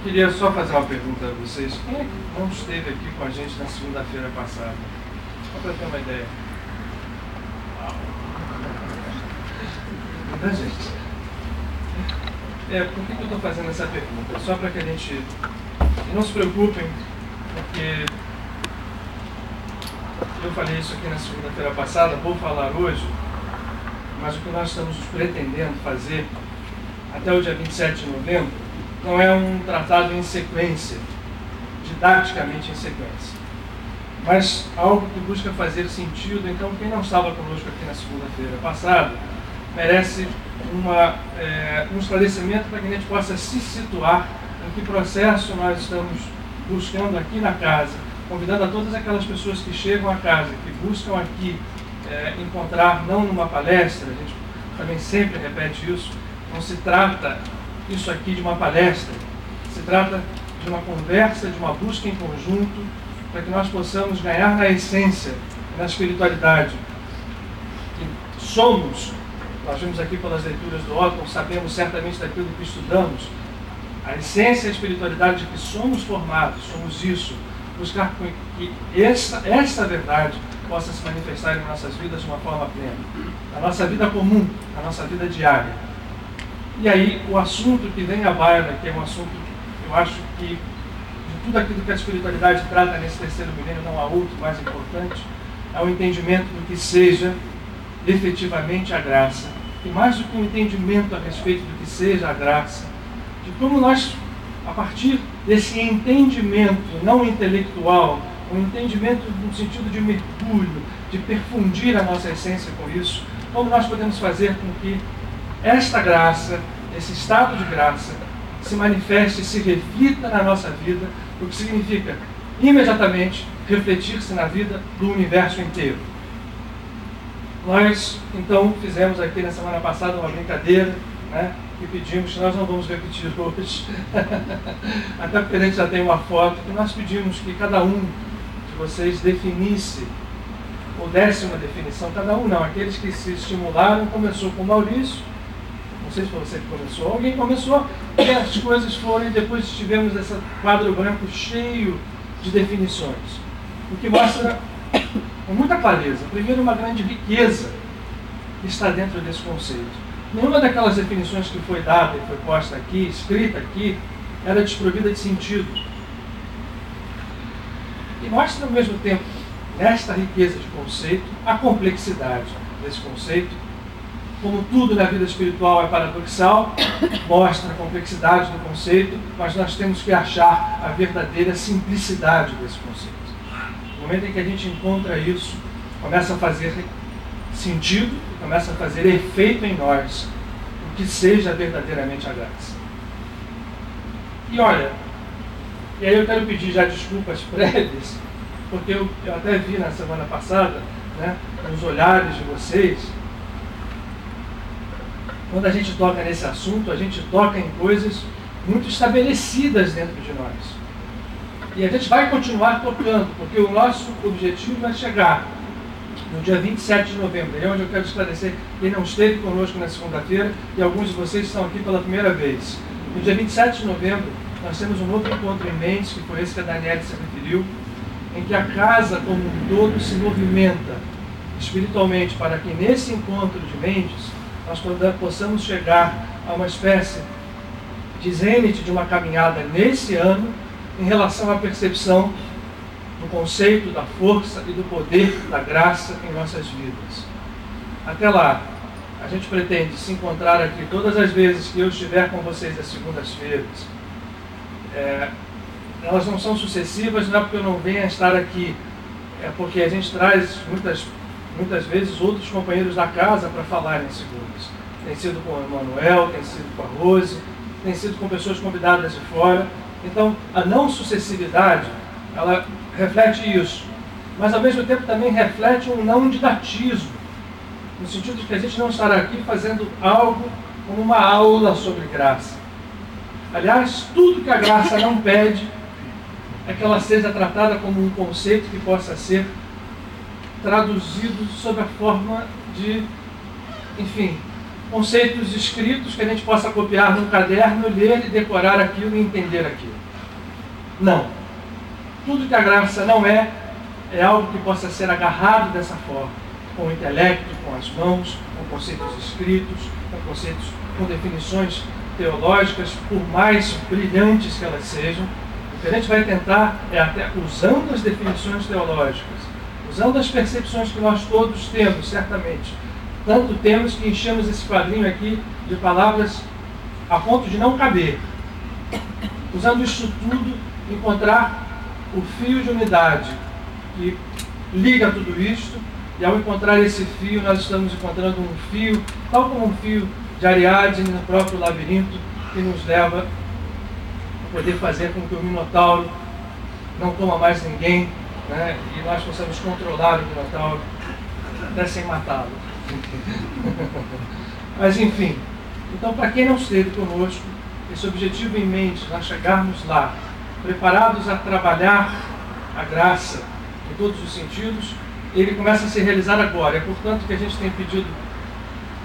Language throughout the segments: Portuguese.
queria só fazer uma pergunta a vocês. Quem é que não esteve aqui com a gente na segunda-feira passada? Só para ter uma ideia. Muita gente. Por que eu estou fazendo essa pergunta? Só para que a gente não se preocupem, porque eu falei isso aqui na segunda-feira passada, vou falar hoje, mas o que nós estamos pretendendo fazer até o dia 27 de novembro não é um tratado em sequência, didaticamente em sequência, mas algo que busca fazer sentido. Então, quem não estava conosco aqui na segunda-feira passada merece um esclarecimento para que a gente possa se situar em que processo nós estamos buscando aqui na casa, convidando a todas aquelas pessoas que chegam à casa, que buscam aqui encontrar, não numa palestra, a gente também sempre repete isso, não se trata isso aqui de uma palestra, se trata de uma conversa, de uma busca em conjunto, para que nós possamos ganhar na essência, na espiritualidade, que somos. Nós vimos aqui pelas leituras do Otton, sabemos certamente daquilo que estudamos, a essência e a espiritualidade de que somos formados, somos isso, buscar que essa verdade possa se manifestar em nossas vidas de uma forma plena, na nossa vida comum, na nossa vida diária. E aí o assunto que vem à baila, que é um assunto, eu acho que de tudo aquilo que a espiritualidade trata nesse terceiro milênio, não há outro mais importante, é o entendimento do que seja efetivamente a graça. E mais do que um entendimento a respeito do que seja a graça, de como nós, a partir desse entendimento não intelectual, um entendimento no sentido de mergulho, de perfundir a nossa essência com isso, como nós podemos fazer com que esta graça, esse estado de graça, se manifeste e se reflita na nossa vida, o que significa imediatamente refletir-se na vida do universo inteiro. Nós, então, fizemos aqui na semana passada uma brincadeira, né, e pedimos, que nós não vamos repetir hoje, até porque a gente já tem uma foto, que nós pedimos que cada um de vocês definisse, ou desse uma definição, cada um não, aqueles que se estimularam, começou com o Maurício, não sei se foi você que começou, alguém começou, e as coisas foram, e depois tivemos esse quadro branco cheio de definições, o que mostra com muita clareza, primeiro, uma grande riqueza que está dentro desse conceito. Nenhuma daquelas definições que foi dada e foi posta aqui, escrita aqui, era desprovida de sentido. E mostra ao mesmo tempo, nesta riqueza de conceito, a complexidade desse conceito. Como tudo na vida espiritual é paradoxal, mostra a complexidade do conceito, mas nós temos que achar a verdadeira simplicidade desse conceito. No momento em que a gente encontra isso, começa a fazer sentido, começa a fazer efeito em nós, o que seja verdadeiramente a graça. E olha, e aí eu quero pedir já desculpas prévias, porque eu até vi na semana passada, né, nos olhares de vocês, quando a gente toca nesse assunto, a gente toca em coisas muito estabelecidas dentro de nós. E a gente vai continuar tocando, porque o nosso objetivo é chegar no dia 27 de novembro, é onde eu quero esclarecer quem não esteve conosco na segunda-feira, e alguns de vocês estão aqui pela primeira vez. No dia 27 de novembro, nós temos um novo encontro em Mendes, que foi esse que a Daniela se referiu, em que a casa como um todo se movimenta espiritualmente, para que nesse encontro de Mendes, nós possamos chegar a uma espécie de zênite de uma caminhada nesse ano, em relação à percepção do conceito da força e do poder da graça em nossas vidas. Até lá, a gente pretende se encontrar aqui todas as vezes que eu estiver com vocês às segundas-feiras. Elas não são sucessivas, não é porque eu não venha estar aqui, é porque a gente traz muitas vezes outros companheiros da casa para falar em segundas. Tem sido com o Emanuel, tem sido com a Rose, tem sido com pessoas convidadas de fora. Então, a não sucessividade, ela reflete isso, mas ao mesmo tempo também reflete um não didatismo, no sentido de que a gente não estará aqui fazendo algo como uma aula sobre graça. Aliás, tudo que a graça não pede é que ela seja tratada como um conceito que possa ser traduzido sob a forma de, enfim, conceitos escritos que a gente possa copiar num caderno, ler e decorar aquilo e entender aquilo. Não. Tudo que a graça não é algo que possa ser agarrado dessa forma, com o intelecto, com as mãos, com conceitos escritos, com definições teológicas, por mais brilhantes que elas sejam. O que a gente vai tentar é, até usando as definições teológicas, usando as percepções que nós todos temos, certamente, tanto temos que enchemos esse quadrinho aqui de palavras a ponto de não caber. Usando isso tudo, encontrar o fio de unidade que liga tudo isto, e ao encontrar esse fio, nós estamos encontrando um fio, tal como um fio de Ariadne no próprio labirinto, que nos leva a poder fazer com que o Minotauro não coma mais ninguém, né? E nós possamos controlar o Minotauro até sem matá-lo. Mas enfim, então para quem não esteve conosco, esse objetivo em mente, nós chegarmos lá, preparados a trabalhar a graça em todos os sentidos, ele começa a se realizar agora. É portanto que a gente tem pedido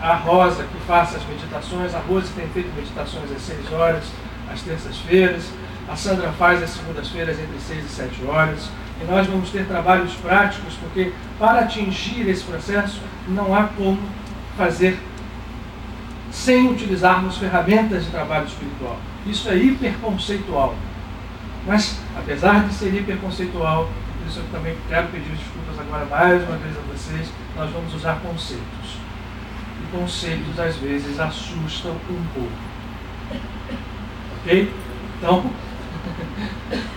a Rosa que faça as meditações. A Rosa tem feito meditações às 6 horas, às terças-feiras. A Sandra faz às segundas-feiras entre 6 e 7 horas. E nós vamos ter trabalhos práticos, porque para atingir esse processo não há como fazer sem utilizarmos ferramentas de trabalho espiritual. Isso é hiperconceitual. Mas, apesar de ser hiperconceitual, por isso eu também quero pedir desculpas agora mais uma vez a vocês, nós vamos usar conceitos. E conceitos, às vezes, assustam um pouco. Ok? Então,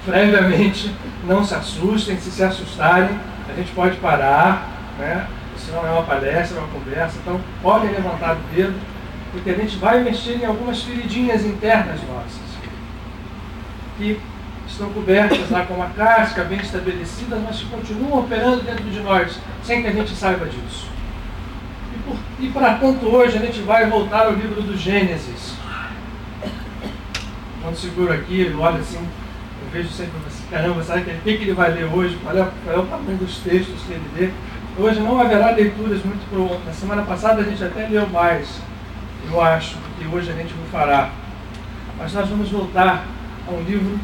previamente, não se assustem. Se assustarem, a gente pode parar, né? Isso não é uma palestra, é uma conversa. Então, podem levantar o dedo, porque a gente vai mexer em algumas feridinhas internas nossas, que estão cobertas lá com uma casca bem estabelecida, mas que continuam operando dentro de nós, sem que a gente saiba disso. E para tanto, hoje a gente vai voltar ao livro do Gênesis. Quando seguro aqui, eu olho assim, eu vejo sempre assim, caramba, sabe o que ele vai ler hoje? Qual é o tamanho dos textos que ele lê? Hoje não haverá leituras muito profundas. Na semana passada a gente até leu mais, eu acho, do que hoje a gente não fará. Mas nós vamos voltar a um livro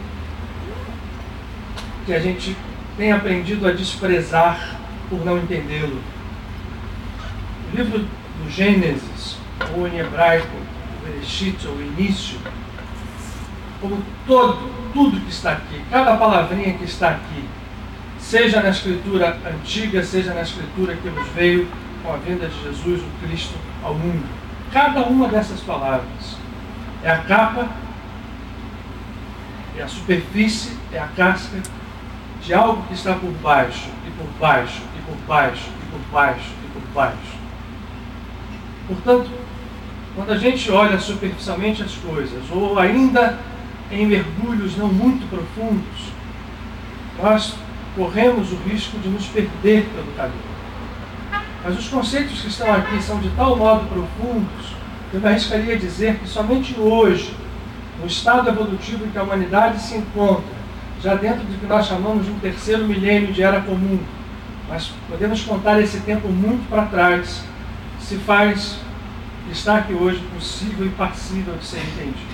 que a gente tem aprendido a desprezar por não entendê-lo. O livro do Gênesis, ou em hebraico, o Bereshit, ou o início, como tudo que está aqui, cada palavrinha que está aqui, seja na escritura antiga, seja na escritura que nos veio com a vinda de Jesus, o Cristo, ao mundo. Cada uma dessas palavras é a capa, é a superfície, é a casca de algo que está por baixo, e por baixo, e por baixo, e por baixo, e por baixo. Portanto, quando a gente olha superficialmente as coisas, ou ainda em mergulhos não muito profundos, nós corremos o risco de nos perder pelo caminho. Mas os conceitos que estão aqui são de tal modo profundos, que eu me arriscaria a dizer que somente hoje, no estado evolutivo em que a humanidade se encontra, já dentro do que nós chamamos de um terceiro milênio de era comum, mas podemos contar esse tempo muito para trás, se faz estar aqui hoje possível e passível de ser entendido.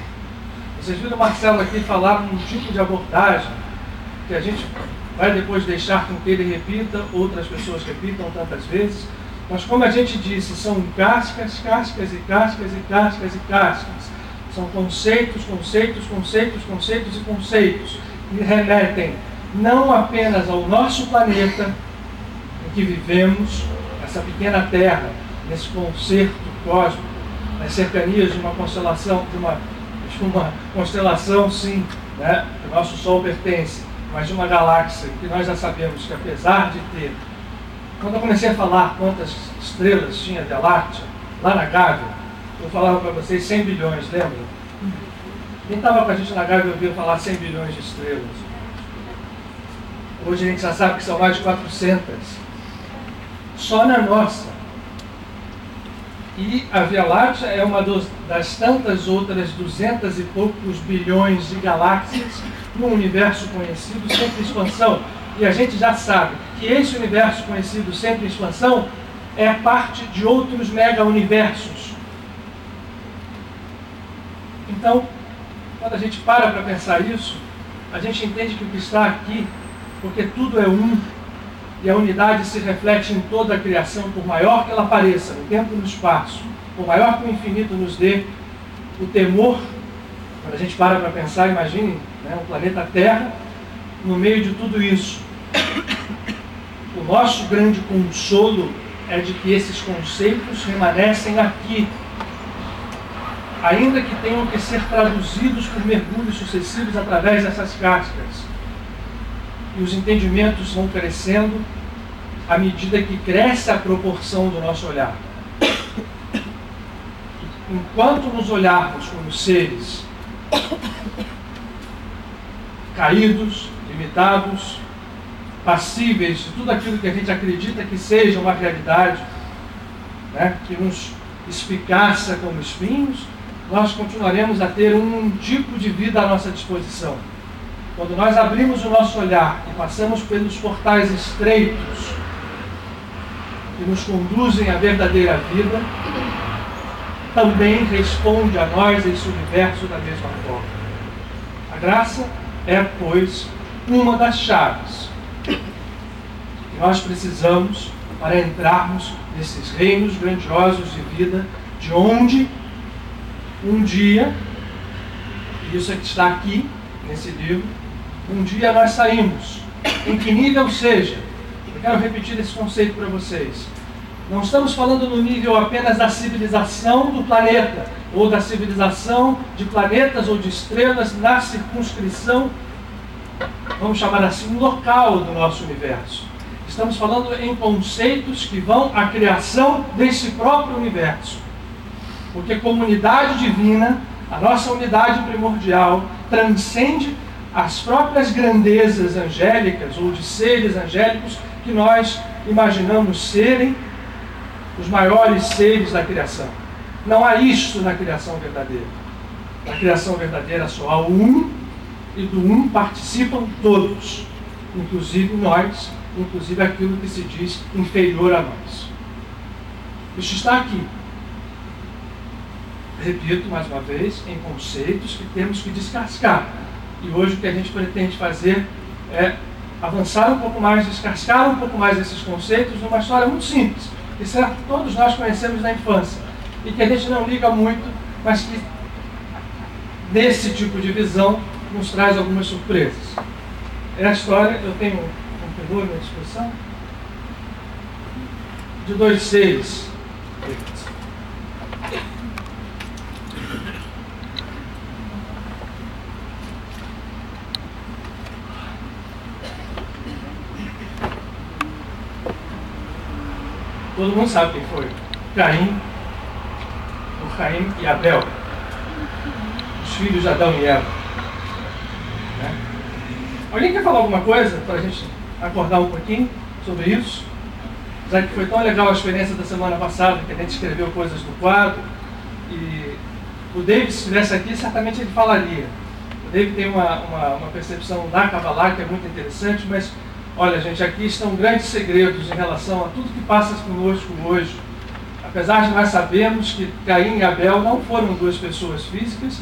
Vocês viram o Marcelo aqui falar num tipo de abordagem que a gente vai depois deixar com que ele repita, outras pessoas repitam tantas vezes, mas como a gente disse, são cascas, cascas e cascas e cascas e cascas. São conceitos, conceitos, conceitos, conceitos e conceitos que remetem não apenas ao nosso planeta em que vivemos, essa pequena Terra, nesse concerto cósmico, nas cercanias de uma constelação, de uma constelação, sim, né, que o nosso Sol pertence, mas de uma galáxia que nós já sabemos que, apesar de ter... Quando eu comecei a falar quantas estrelas tinha a Via Láctea, lá na Gávea, eu falava para vocês 100 bilhões, lembra? Quem estava com a gente na Gávea ouviu falar 100 bilhões de estrelas. Hoje a gente já sabe que são mais de 400. Só na nossa. E a Via Láctea é uma das tantas outras 200 e poucos bilhões de galáxias no universo conhecido, sempre em expansão. E a gente já sabe que esse universo conhecido, sempre em expansão, é parte de outros mega-universos Então, quando a gente para pensar isso, a gente entende que o que está aqui, porque tudo é um, e a unidade se reflete em toda a criação, por maior que ela pareça, no tempo e no espaço, por maior que o infinito nos dê, o temor, quando a gente para pensar, imagine, né, o planeta Terra no meio de tudo isso. O nosso grande consolo é de que esses conceitos permanecem aqui, ainda que tenham que ser traduzidos por mergulhos sucessivos através dessas cascas. E os entendimentos vão crescendo à medida que cresce a proporção do nosso olhar. Enquanto nos olharmos como seres caídos, limitados, passíveis de tudo aquilo que a gente acredita que seja uma realidade, né, que nos espicaça como espinhos, nós continuaremos a ter um tipo de vida à nossa disposição. Quando nós abrimos o nosso olhar e passamos pelos portais estreitos que nos conduzem à verdadeira vida, também responde a nós esse universo da mesma forma. A graça é, pois, uma das chaves que nós precisamos para entrarmos nesses reinos grandiosos de vida, de onde um dia, e isso é que está aqui nesse livro, um dia nós saímos, em que nível seja. Eu quero repetir esse conceito para vocês. Não estamos falando no nível apenas da civilização do planeta, ou da civilização de planetas ou de estrelas na circunscrição, vamos chamar assim, local do nosso universo. Estamos falando em conceitos que vão à criação desse próprio universo. Porque como unidade divina, a nossa unidade primordial transcende as próprias grandezas angélicas ou de seres angélicos que nós imaginamos serem os maiores seres da criação. Não há isto na criação verdadeira. Na criação verdadeira só há o um, e do um participam todos, inclusive nós, inclusive aquilo que se diz inferior a nós. Isso está aqui. Repito mais uma vez, em conceitos que temos que descascar. E hoje o que a gente pretende fazer é avançar um pouco mais, descascar um pouco mais esses conceitos numa história muito simples, que certo, todos nós conhecemos na infância, e que a gente não liga muito, mas que nesse tipo de visão nos traz algumas surpresas. É a história, eu tenho um peru na discussão, de dois seres. Todo mundo sabe quem foi. Caim e Abel. Os filhos de Adão e Eva. Né? Alguém quer falar alguma coisa para a gente acordar um pouquinho sobre isso? Já que foi tão legal a experiência da semana passada, que a gente escreveu coisas no quadro, e o David, se estivesse aqui, certamente ele falaria. O David tem uma percepção da Kabbalah que é muito interessante, mas olha, gente, aqui estão grandes segredos em relação a tudo que passa conosco hoje. Apesar de nós sabermos que Caim e Abel não foram duas pessoas físicas,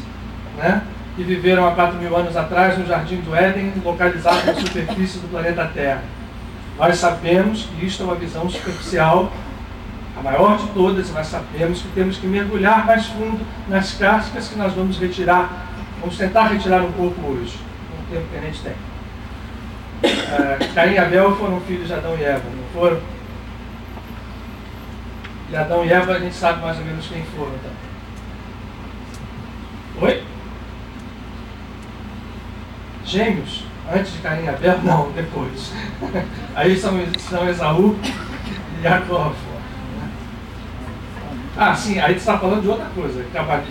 né, que viveram há 4.000 anos atrás no Jardim do Éden, localizado na superfície do planeta Terra. Nós sabemos que isto é uma visão superficial, a maior de todas, nós sabemos que temos que mergulhar mais fundo nas cascas que nós vamos retirar, vamos tentar retirar um pouco hoje, com o tempo que a gente tem. Caim e Abel foram filhos de Adão e Eva, não foram? E Adão e Eva a gente sabe mais ou menos quem foram também. Oi? Gêmeos? Antes de Caim e Abel? Não, depois. Aí são Esaú e Jacó. Ah, sim, aí você está falando de outra coisa.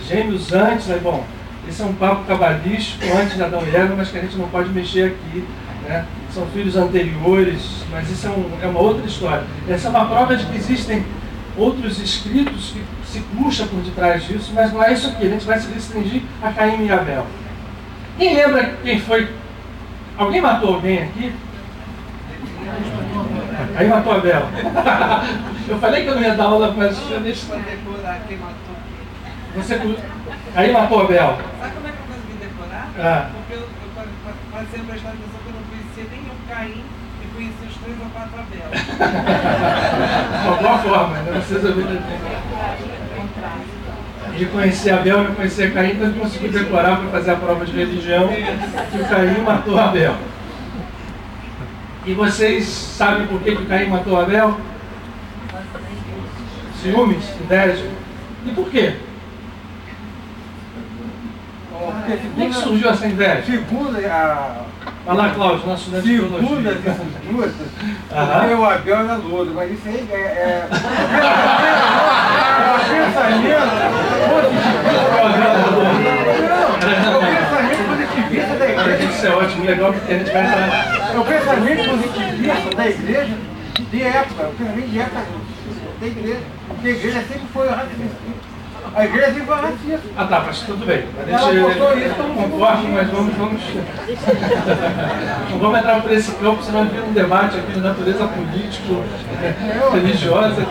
Gêmeos antes, né? Bom, esse é um papo cabalístico antes de Adão e Eva, mas que a gente não pode mexer aqui. Né? São filhos anteriores, mas isso é uma outra história. Essa é uma prova de que existem outros escritos que se puxa por detrás disso, mas não é isso aqui. A gente vai se restringir a Caim e Abel. Quem lembra quem foi? Alguém matou alguém aqui? Caim matou Abel. Eu falei que eu não ia dar aula, mas eu deixo. Para decorar quem matou Caim matou Abel. Sabe como é que eu consegui decorar? Ah. Porque eu passei a prestar atenção que eu não conhecia nenhum Caim e conhecia os 3 ou 4 Abel. Uma boa forma, né? Vocês ouviram. De conhecer Abel e conhecer Caim, então ele conseguiu decorar para fazer a prova de religião que o Caim matou Abel. E vocês sabem por que o Caim matou Abel? Ciúmes, inveja. E por quê? Por que surgiu essa inveja? Segundo a... Vai lá, Cláudio, nosso estudante de Segundo teologia. essas duas, porque o Abel era louro, mas isso aí é o pensamento positivista da igreja. Isso é ótimo, legal, porque a gente vai entrar. É o pensamento positivista da igreja de época, o pensamento de época da igreja. Porque a igreja sempre foi racista. A igreja sempre foi racista. Ah tá, mas tudo bem. Ela botou isso como concordo, mas vamos. Não vamos entrar por esse campo, senão vira um debate aqui de natureza político, religiosa.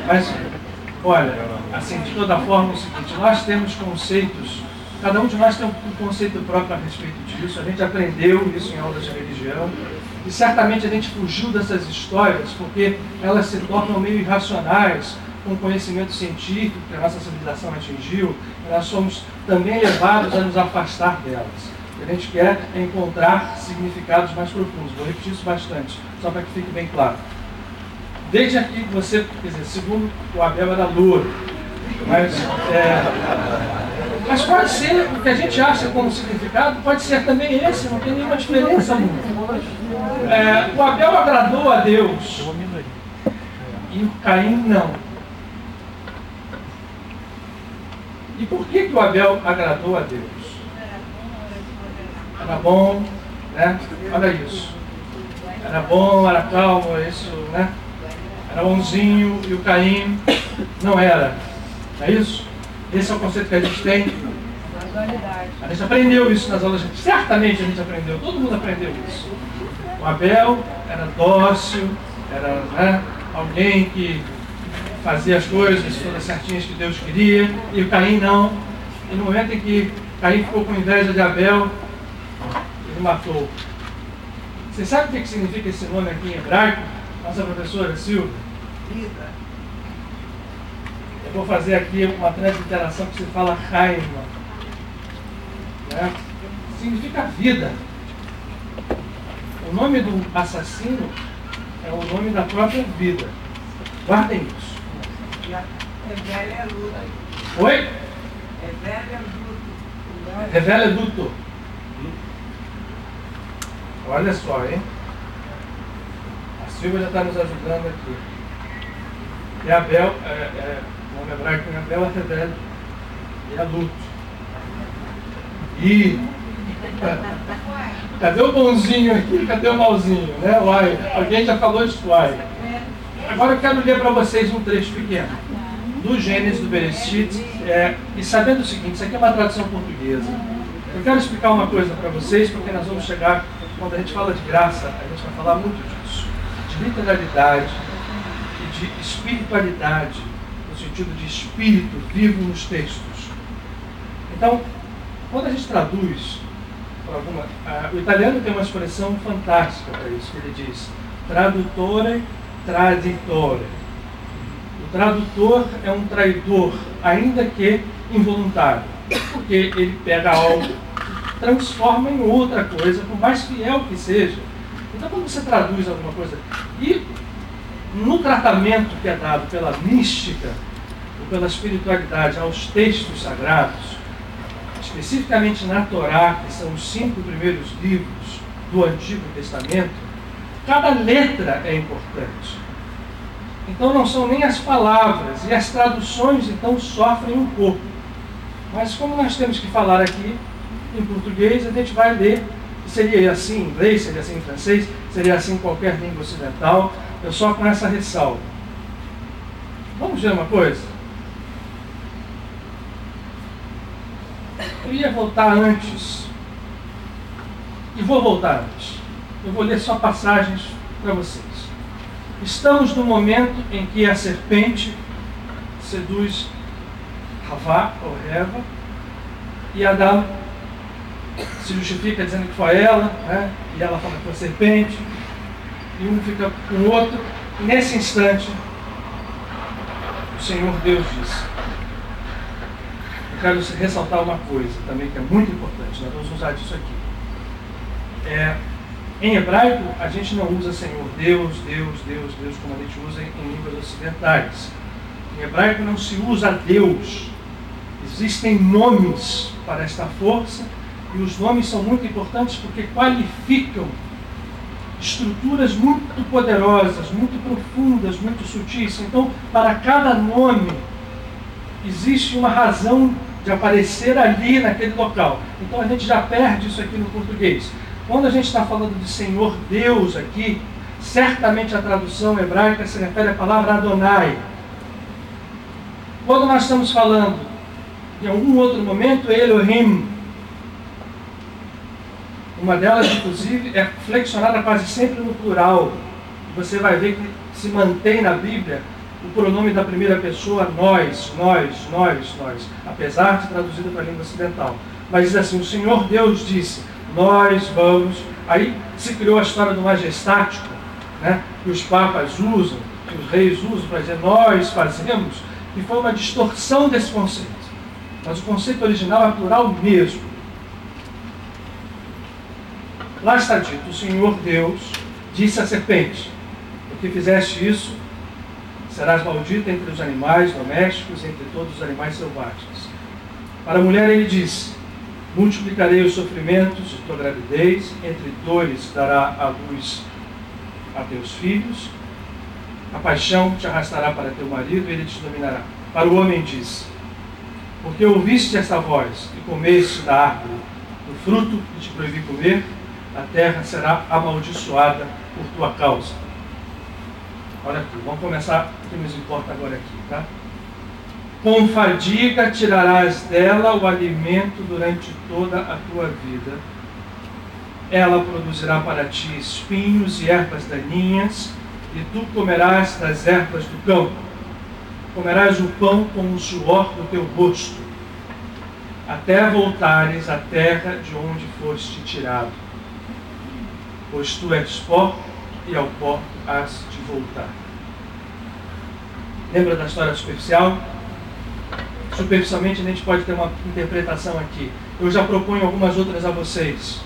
Mas, olha, assim, de toda forma, é o seguinte, nós temos conceitos, cada um de nós tem um conceito próprio a respeito disso, a gente aprendeu isso em aulas de religião, e certamente a gente fugiu dessas histórias porque elas se tornam meio irracionais, com o conhecimento científico que a nossa civilização atingiu, nós somos também levados a nos afastar delas. A gente quer encontrar significados mais profundos. Vou repetir isso bastante, só para que fique bem claro. Desde aqui você, quer dizer, segundo o Abel era louro, mas pode ser o que a gente acha como significado, pode ser também esse, não tem nenhuma diferença muito. O Abel agradou a Deus e o Caim não. E por que o Abel agradou a Deus? Era bom, né? Olha isso. Era bom, era calmo, isso, né? Era bonzinho e o Caim não era. Não é isso? Esse é o conceito que a gente tem. A gente aprendeu isso nas aulas. Certamente a gente aprendeu, todo mundo aprendeu isso. O Abel era dócil, era, né, alguém que fazia as coisas todas certinhas que Deus queria, e o Caim não. E no momento em que Caim ficou com inveja de Abel, ele matou. Você sabe o que significa esse nome aqui em hebraico? Nossa professora Silvia? Vida. Eu vou fazer aqui uma transliteração que se fala Raima. Né? Significa vida. O nome do assassino é o nome da própria vida. Guardem isso. Revela é luta. Oi? Revela é luta. Revela é duto. Olha só, hein? A Silvia já está nos ajudando aqui. E Abel, o nome hebraico em Abel é Revela e é luto. E cadê o bonzinho aqui? Cadê o malzinho? Né? Uai. Alguém já falou isso? Uai. Agora eu quero ler para vocês um trecho pequeno do Gênesis, do Bereshit, e sabendo o seguinte, isso aqui é uma tradução portuguesa. Eu quero explicar uma coisa para vocês, porque nós vamos chegar, quando a gente fala de graça, a gente vai falar muito disso, de literalidade e de espiritualidade, no sentido de espírito vivo nos textos. Então, quando a gente traduz, o italiano tem uma expressão fantástica para isso, que ele diz, traduttore traditore. O tradutor é um traidor, ainda que involuntário, porque ele pega algo, transforma em outra coisa, por mais fiel que seja. Então, quando você traduz alguma coisa, e no tratamento que é dado pela mística, ou pela espiritualidade aos textos sagrados, especificamente na Torá, que são os 5 primeiros livros do Antigo Testamento, cada letra é importante. Então não são nem as palavras, e as traduções então sofrem um pouco. Mas como nós temos que falar aqui em português, a gente vai ler, seria assim em inglês, seria assim em francês, seria assim em qualquer língua ocidental, eu só com essa ressalva. Vamos ver uma coisa? Eu ia voltar antes, e vou voltar antes. Eu vou ler só passagens para vocês. Estamos no momento em que a serpente seduz Havá, ou Eva, e Adão se justifica dizendo que foi ela, né? E ela fala que foi a serpente, e um fica com o outro, e nesse instante o Senhor Deus disse. Eu quero ressaltar uma coisa também que é muito importante, nós vamos usar disso aqui. Em hebraico, a gente não usa Senhor Deus, Deus, Deus, Deus, como a gente usa em línguas ocidentais. Em hebraico não se usa Deus. Existem nomes para esta força, e os nomes são muito importantes porque qualificam estruturas muito poderosas, muito profundas, muito sutis. Então, para cada nome, existe uma razão de aparecer ali naquele local. Então, a gente já perde isso aqui no português. Quando a gente está falando de Senhor Deus aqui, certamente a tradução hebraica se refere à palavra Adonai. Quando nós estamos falando, em algum outro momento, Elohim, uma delas, inclusive, é flexionada quase sempre no plural. Você vai ver que se mantém na Bíblia o pronome da primeira pessoa, nós, apesar de traduzida para a língua ocidental. Mas diz assim, o Senhor Deus disse, nós vamos... Aí se criou a história do majestático, né, que os papas usam, que os reis usam para dizer nós fazemos, e foi uma distorção desse conceito. Mas o conceito original é plural mesmo. Lá está dito, o Senhor Deus disse à serpente, porque fizeste isso, serás maldita entre os animais domésticos e entre todos os animais selvagens. Para a mulher ele disse, multiplicarei os sofrimentos de tua gravidez, entre dores dará a luz a teus filhos, a paixão te arrastará para teu marido e ele te dominará. Para o homem disse, porque ouviste esta voz e comeste da árvore, do fruto que te proibi comer, a terra será amaldiçoada por tua causa. Olha aqui, vamos começar o que nos importa agora aqui, tá? Com fadiga tirarás dela o alimento durante toda a tua vida. Ela produzirá para ti espinhos e ervas daninhas, e tu comerás das ervas do campo. Comerás o pão com o suor do teu rosto, até voltares à terra de onde foste tirado. Pois tu és pó, e ao pó has de voltar. Lembra da história superficial? Superficialmente a gente pode ter uma interpretação aqui. Eu já proponho algumas outras a vocês.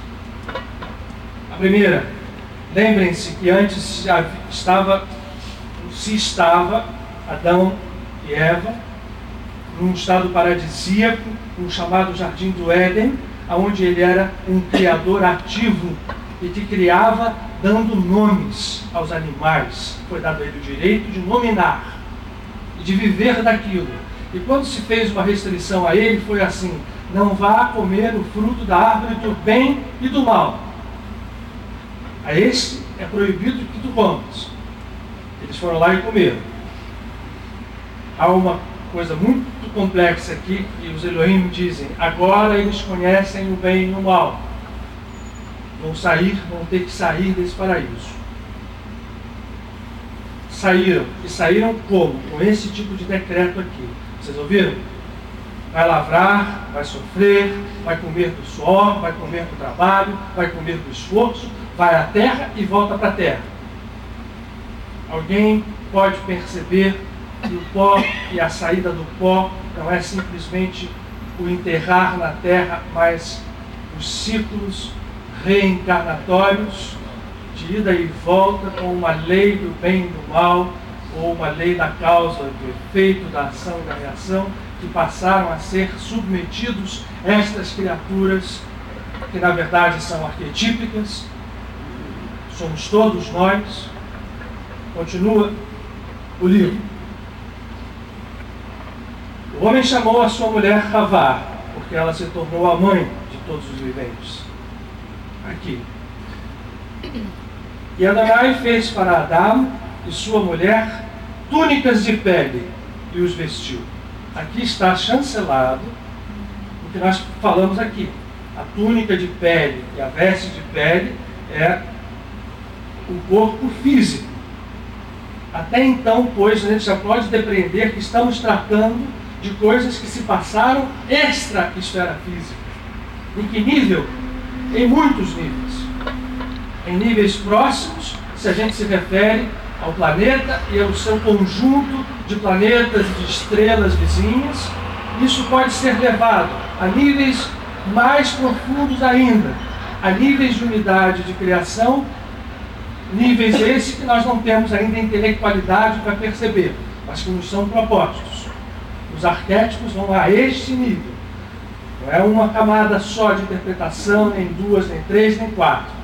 A primeira, lembrem-se que antes já estava Adão e Eva num estado paradisíaco, um chamado Jardim do Éden, onde ele era um criador ativo e que criava dando nomes aos animais. Foi dado a ele o direito de nominar e de viver daquilo. E quando se fez uma restrição a ele, foi assim, não vá comer o fruto da árvore do bem e do mal. A este é proibido que tu comas. Eles foram lá e comeram. Há uma coisa muito complexa aqui, que os Elohim dizem, agora eles conhecem o bem e o mal. Vão ter que sair desse paraíso. Saíram. E saíram como? Com esse tipo de decreto aqui. Vocês ouviram? Vai lavrar, vai sofrer, vai comer do suor, vai comer do trabalho, vai comer do esforço, vai à terra e volta para a terra. Alguém pode perceber que o pó e a saída do pó não é simplesmente o enterrar na terra, mas os ciclos reencarnatórios de ida e volta com uma lei do bem e do mal, ou uma lei da causa, do efeito, da ação e da reação, que passaram a ser submetidos a estas criaturas, que na verdade são arquetípicas, somos todos nós. Continua o livro. O homem chamou a sua mulher Havá, porque ela se tornou a mãe de todos os viventes. Aqui. E Adonai fez para Adão e sua mulher túnicas de pele e os vestiu. Aqui está chancelado o que nós falamos aqui. A túnica de pele e a veste de pele é o corpo físico. Até então, pois, a gente já pode depreender que estamos tratando de coisas que se passaram extra esfera física. Em que nível? Em muitos níveis. Em níveis próximos, se a gente se refere ao planeta e ao seu conjunto de planetas e de estrelas vizinhas, isso pode ser levado a níveis mais profundos ainda, a níveis de unidade de criação, níveis esses que nós não temos ainda intelectualidade para perceber, mas que nos são propostos. Os arquétipos vão a este nível. Não é uma camada só de interpretação, nem duas, nem três, nem quatro.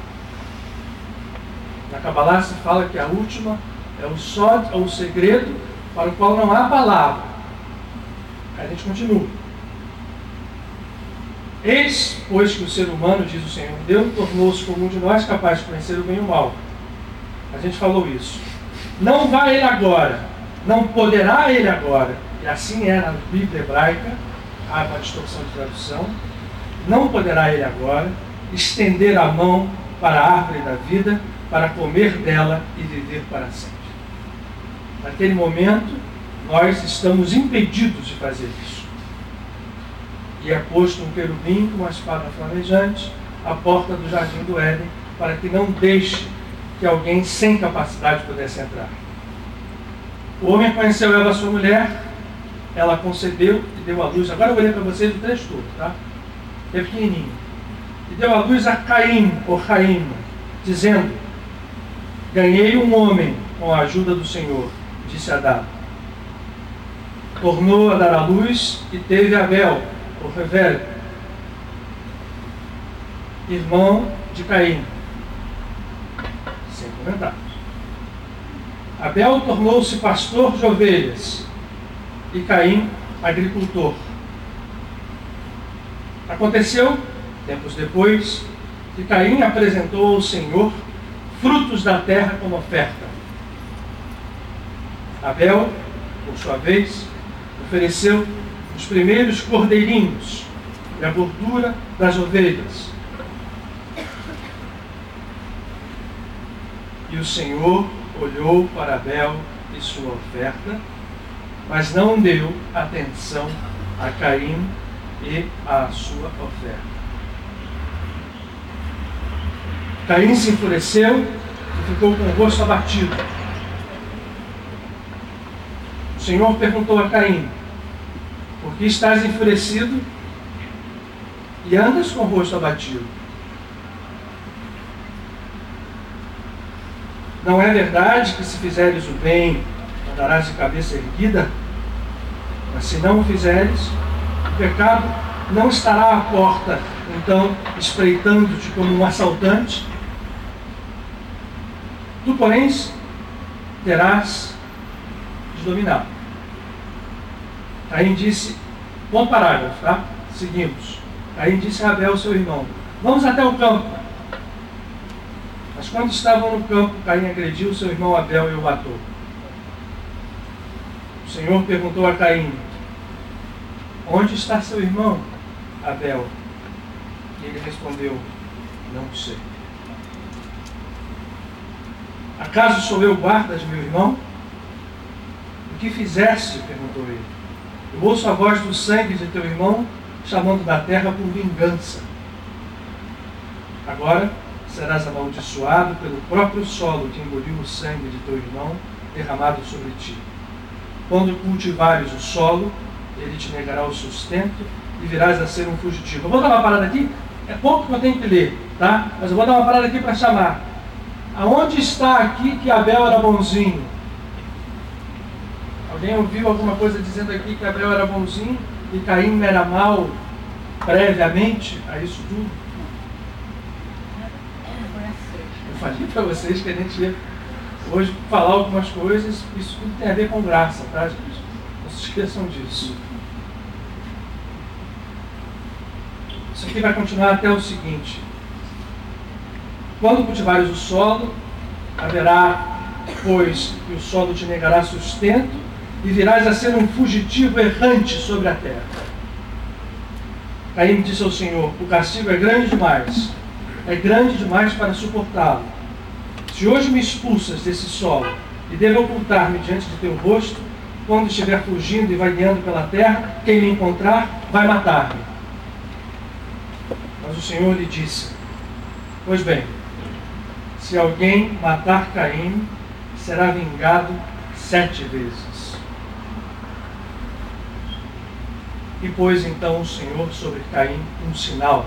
Na Kabbalah se fala que a última é o sod, é o segredo para o qual não há palavra. Aí a gente continua. Eis, pois que o ser humano, diz o Senhor Deus, tornou-se como um de nós capaz de conhecer o bem e o mal. A gente falou isso. Não vai ele agora, não poderá ele agora, e assim é na Bíblia hebraica, há uma distorção de tradução, não poderá ele agora estender a mão para a árvore da vida, para comer dela e viver para sempre. Naquele momento, nós estamos impedidos de fazer isso. E é posto um querubim com uma espada flamejante à porta do jardim do Éden, para que não deixe que alguém sem capacidade pudesse entrar. O homem conheceu Eva, sua mulher, ela concebeu e deu à luz. Agora eu vou ler para vocês o texto todo, tá? É pequenininho. E deu à luz a Caim, ou Caim, dizendo: ganhei um homem com a ajuda do Senhor, disse Adão. Tornou a dar à luz e teve Abel, ou Revel, irmão de Caim. Sem comentários. Abel tornou-se pastor de ovelhas e Caim agricultor. Aconteceu, tempos depois, que Caim apresentou ao Senhor frutos da terra como oferta. Abel, por sua vez, ofereceu os primeiros cordeirinhos e a gordura das ovelhas. E o Senhor olhou para Abel e sua oferta, mas não deu atenção a Caim e à sua oferta. Caim se enfureceu e ficou com o rosto abatido. O Senhor perguntou a Caim: por que estás enfurecido e andas com o rosto abatido? Não é verdade que se fizeres o bem, andarás de cabeça erguida? Mas se não o fizeres, o pecado não estará à porta, então, espreitando-te como um assaltante. Tu, porém, terás de dominá-lo. Caim disse, bom parágrafo, tá? Seguimos. Caim disse a Abel, seu irmão: vamos até o campo. Mas quando estavam no campo, Caim agrediu seu irmão Abel e o matou. O Senhor perguntou a Caim: onde está seu irmão Abel? E ele respondeu: não sei. Acaso sou eu guarda de meu irmão? O que fizeste? Perguntou ele. Eu ouço a voz do sangue de teu irmão chamando da terra por vingança. Agora serás amaldiçoado pelo próprio solo que engoliu o sangue de teu irmão derramado sobre ti. Quando cultivares o solo, ele te negará o sustento e virás a ser um fugitivo. Eu vou dar uma parada aqui, é pouco que eu tenho que ler, tá? Mas eu vou dar uma parada aqui para chamar. Aonde está aqui que Abel era bonzinho? Alguém ouviu alguma coisa dizendo aqui que Abel era bonzinho e Caim era mal previamente a isso tudo? Eu falei para vocês que a gente ia hoje falar algumas coisas, isso tudo tem a ver com graça, tá, gente? Não se esqueçam disso. Isso aqui vai continuar até o seguinte: quando cultivares o solo, haverá, pois, que o solo te negará sustento e virás a ser um fugitivo errante sobre a terra. Caim disse ao Senhor: o castigo é grande demais para suportá-lo. Se hoje me expulsas desse solo e devo ocultar-me diante de teu rosto, quando estiver fugindo e vagueando pela terra, quem me encontrar vai matar-me. Mas o Senhor lhe disse: pois bem, se alguém matar Caim, será vingado 7 vezes. E pôs então o Senhor sobre Caim um sinal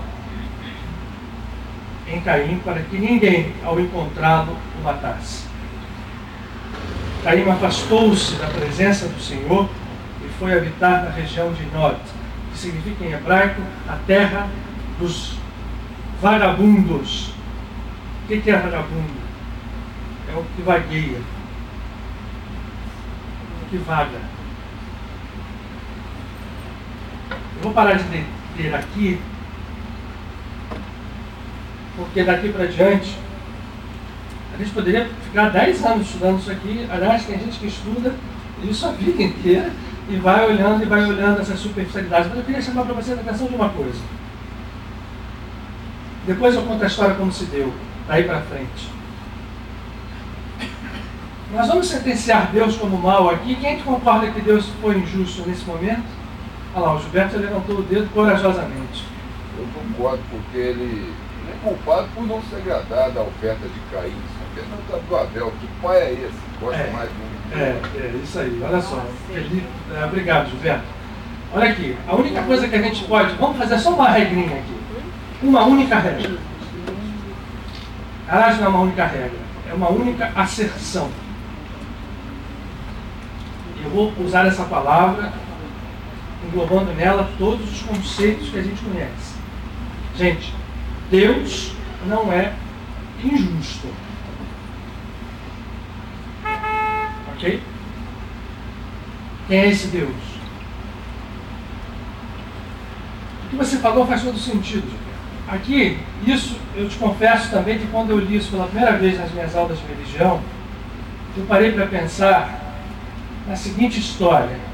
em Caim, para que ninguém, ao encontrá-lo, o matasse. Caim afastou-se da presença do Senhor e foi habitar na região de Nod, que significa em hebraico a terra dos vagabundos. O que é vagabundo? É o que vagueia, o que vaga. Eu vou parar de ler aqui, porque daqui para diante a gente poderia ficar 10 anos estudando isso aqui. Aliás, tem gente que estuda isso a vida inteira e vai olhando essas superficialidades. Mas eu queria chamar para você a atenção de uma coisa. Depois eu conto a história como se deu, daí para frente. Nós vamos sentenciar Deus como mal aqui. Quem concorda que Deus foi injusto nesse momento? Olha lá, o Gilberto levantou o dedo corajosamente. Eu concordo, porque ele é culpado por não se agradar da oferta de Caim. Porque não está do Abel. Que pai é esse? Gosta mais de um. Isso aí, olha só. Obrigado, Gilberto. Olha aqui, a única coisa que a gente pode... Vamos fazer só uma regrinha aqui. Uma única regra. Aliás, não é uma única regra. É uma única asserção. E eu vou usar essa palavra englobando nela todos os conceitos que a gente conhece. Gente, Deus não é injusto. Ok? Quem é esse Deus? O que você falou faz todo sentido, Gilberto. Aqui, isso eu te confesso também que quando eu li isso pela primeira vez nas minhas aulas de religião, eu parei para pensar na seguinte história.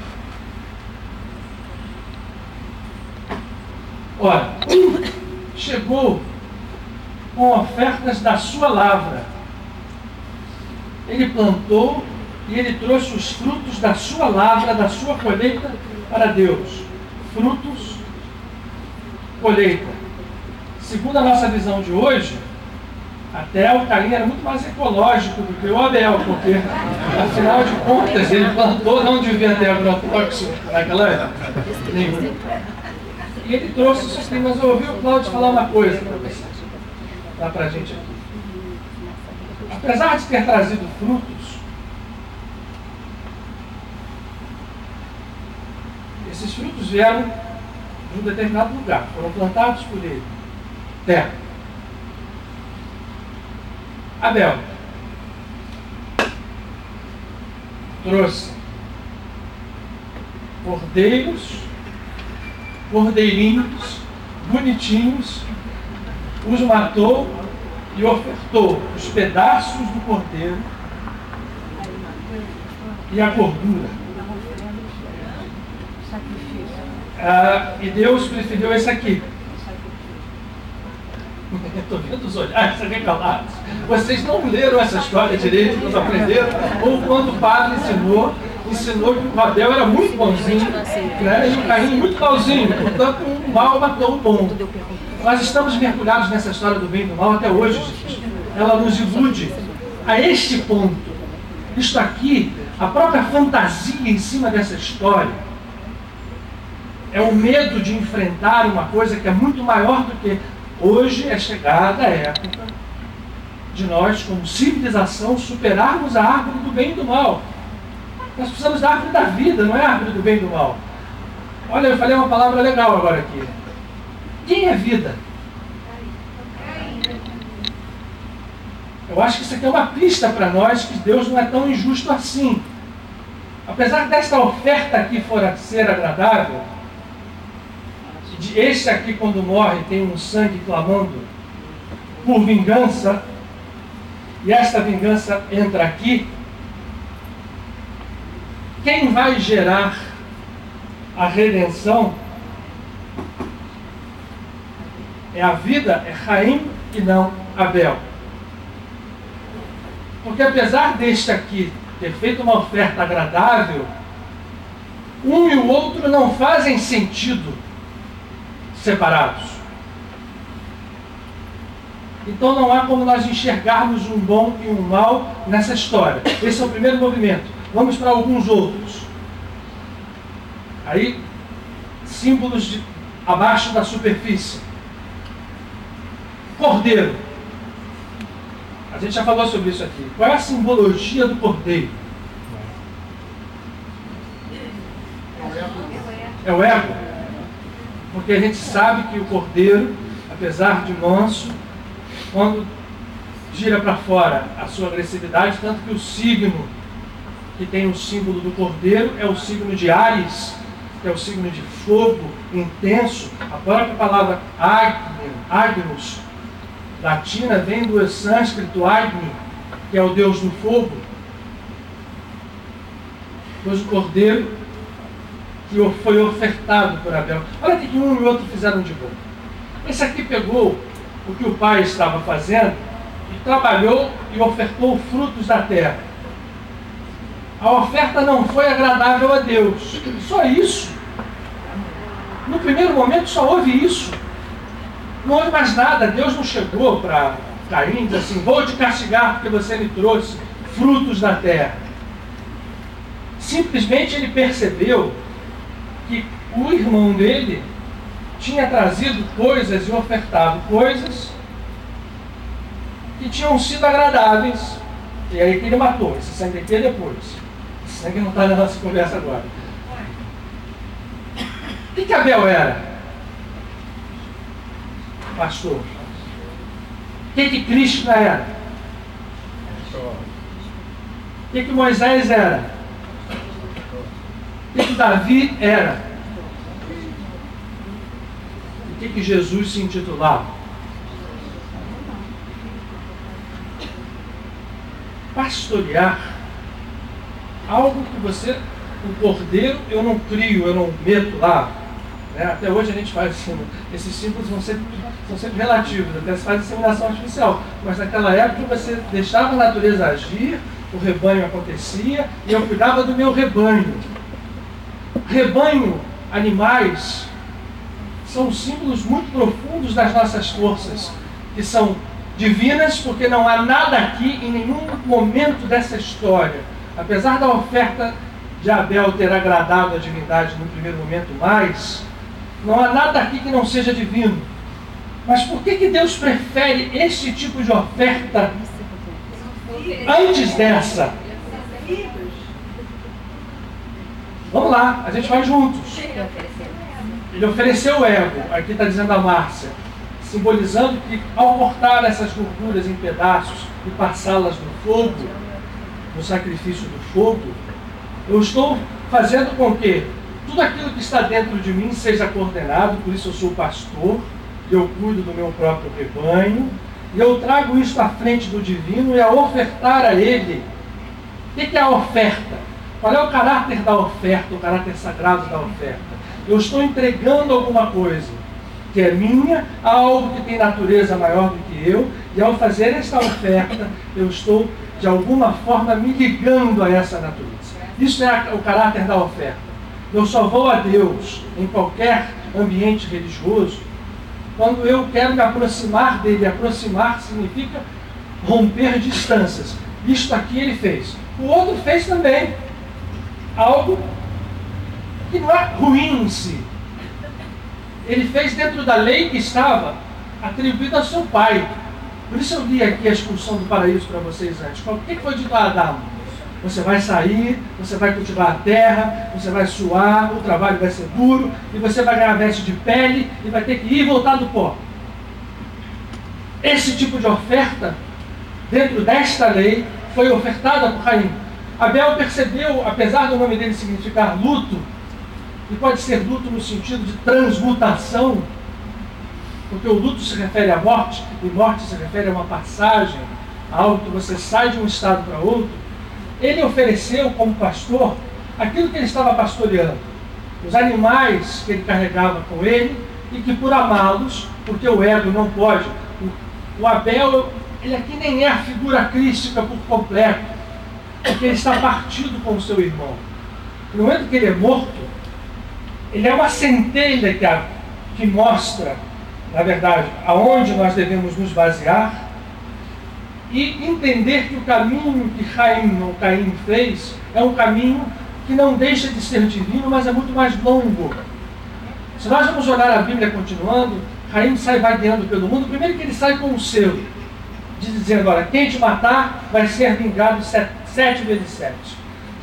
Ora, chegou com ofertas da sua lavra. Ele plantou e ele trouxe os frutos da sua lavra, da sua colheita para Deus. Frutos, colheita. Segundo a nossa visão de hoje, até o Caim era muito mais ecológico do que o Abel, porque, afinal de contas, ele plantou, não devia ter agrotóxico naquela época. Nenhum. E ele trouxe isso aqui, mas eu ouvi o Cláudio falar uma coisa para vocês, lá para a gente aqui. Apesar de ter trazido frutos, esses frutos vieram de um determinado lugar, foram plantados por ele. Terra. Abel trouxe cordeirinhos, bonitinhos, os matou e ofertou os pedaços do cordeiro e a gordura. E Deus preferiu esse aqui. Estou vendo os olhares recalados. Vocês não leram essa história direito, não aprenderam? Ou quando o padre ensinou que o Abel era muito bonzinho, né? E o Caim muito malzinho, portanto o mal matou o bom. Nós estamos mergulhados nessa história do bem e do mal até hoje, gente. Ela nos ilude a este ponto. Isto aqui, a própria fantasia em cima dessa história, é o medo de enfrentar uma coisa que é muito maior do que... Hoje é chegada a época de nós, como civilização, superarmos a árvore do bem e do mal. Nós precisamos da árvore da vida, não é a árvore do bem e do mal. Olha, eu falei uma palavra legal agora aqui. Quem é vida? Eu acho que isso aqui é uma pista para nós que Deus não é tão injusto assim. Apesar desta oferta aqui for ser agradável, este aqui, quando morre, tem um sangue clamando por vingança, e esta vingança entra aqui. Quem vai gerar a redenção é a vida, é Caim e não Abel. Porque apesar deste aqui ter feito uma oferta agradável, Um e o outro não fazem sentido separados. Então não há como nós enxergarmos um bom e um mal nessa história. Esse é o primeiro movimento. Vamos para alguns outros. Aí, símbolos abaixo da superfície. Cordeiro. A gente já falou sobre isso aqui. Qual é a simbologia do cordeiro? É o ego. Porque a gente sabe que o cordeiro, apesar de manso, quando gira para fora a sua agressividade, tanto que o signo que tem o símbolo do cordeiro é o signo de Áries, que é o signo de fogo intenso. A própria palavra Agnus, latina, vem do sânscrito Agni, que é o deus do fogo. Pois o cordeiro que foi ofertado por Abel. Olha o que um e outro fizeram de bom. Esse aqui pegou o que o pai estava fazendo e trabalhou e ofertou frutos da terra. A oferta não foi agradável a Deus. Só isso. No primeiro momento só houve isso. Não houve mais nada. Deus não chegou para Caim e disse assim: vou te castigar porque você me trouxe frutos da terra. Simplesmente ele percebeu que o irmão dele tinha trazido coisas e ofertado coisas que tinham sido agradáveis. E aí que ele matou. Esse sangue aqui é depois. Esse sangue não está na nossa conversa agora. O que Abel era? Pastor. O que Krishna era? O que Moisés era? O que Davi era? O que Jesus se intitulava? Pastorear algo que você, o cordeiro, eu não crio, eu não meto lá. Né? Até hoje a gente faz assim, esses símbolos são sempre relativos, até se faz inseminação artificial. Mas naquela época você deixava a natureza agir, o rebanho acontecia e eu cuidava do meu rebanho. Rebanho, animais, são símbolos muito profundos das nossas forças, que são divinas, porque não há nada aqui, em nenhum momento dessa história, apesar da oferta de Abel ter agradado a divindade no primeiro momento mais, não há nada aqui que não seja divino. Mas por que Deus prefere este tipo de oferta antes dessa? Vamos lá, a gente vai juntos. Ele ofereceu o ego, aqui está dizendo a Márcia, simbolizando que ao cortar essas gorduras em pedaços e passá-las no fogo, no sacrifício do fogo, eu estou fazendo com que tudo aquilo que está dentro de mim seja coordenado. Por isso eu sou pastor, eu cuido do meu próprio rebanho, e eu trago isso à frente do divino e a ofertar a ele. O que é a oferta? Qual é o caráter da oferta, o caráter sagrado da oferta? Eu estou entregando alguma coisa que é minha a algo que tem natureza maior do que eu, e ao fazer esta oferta, eu estou, de alguma forma, me ligando a essa natureza. Isso é o caráter da oferta. Eu só vou a Deus, em qualquer ambiente religioso, quando eu quero me aproximar dele. Aproximar significa romper distâncias. Isto aqui ele fez. O outro fez também. Algo que não é ruim em si. Ele fez dentro da lei que estava atribuída ao seu pai. Por isso eu li aqui a expulsão do paraíso para vocês antes. O que foi dito a Adão? Você vai sair, você vai cultivar a terra, você vai suar, o trabalho vai ser duro, e você vai ganhar veste de pele, e vai ter que ir e voltar do pó. Esse tipo de oferta, dentro desta lei, foi ofertada por Caim. Abel percebeu, apesar do nome dele significar luto, e pode ser luto no sentido de transmutação, porque o luto se refere à morte, e morte se refere a uma passagem, a algo que você sai de um estado para outro. Ele ofereceu como pastor aquilo que ele estava pastoreando, os animais que ele carregava com ele, e que por amá-los, porque o ego não pode, o Abel, ele aqui nem é a figura crística por completo, porque ele está partido com o seu irmão. No momento que ele é morto, Ele é uma centelha que mostra, na verdade, aonde nós devemos nos basear e entender que o caminho que Caim fez é um caminho que não deixa de ser divino, mas é muito mais longo. Se nós vamos olhar a Bíblia continuando, Caim sai vagueando pelo mundo. Primeiro que ele sai com o selo, dizendo, olha, quem te matar vai ser vingado 7 vezes 7.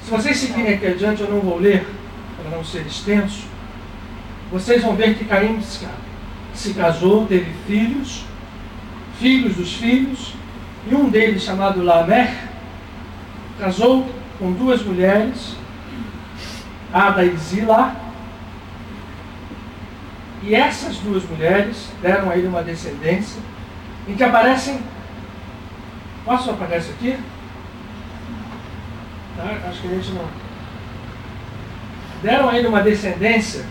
Se vocês seguirem aqui adiante, eu não vou ler, para não ser extenso, vocês vão ver que Caim se casou, teve filhos dos filhos, e um deles, chamado Lameque, casou com 2 mulheres, Ada e Zila, e essas 2 mulheres deram a ele uma descendência, em que aparecem... Posso aparecer aqui? Tá? Acho que a gente não... Deram a ele uma descendência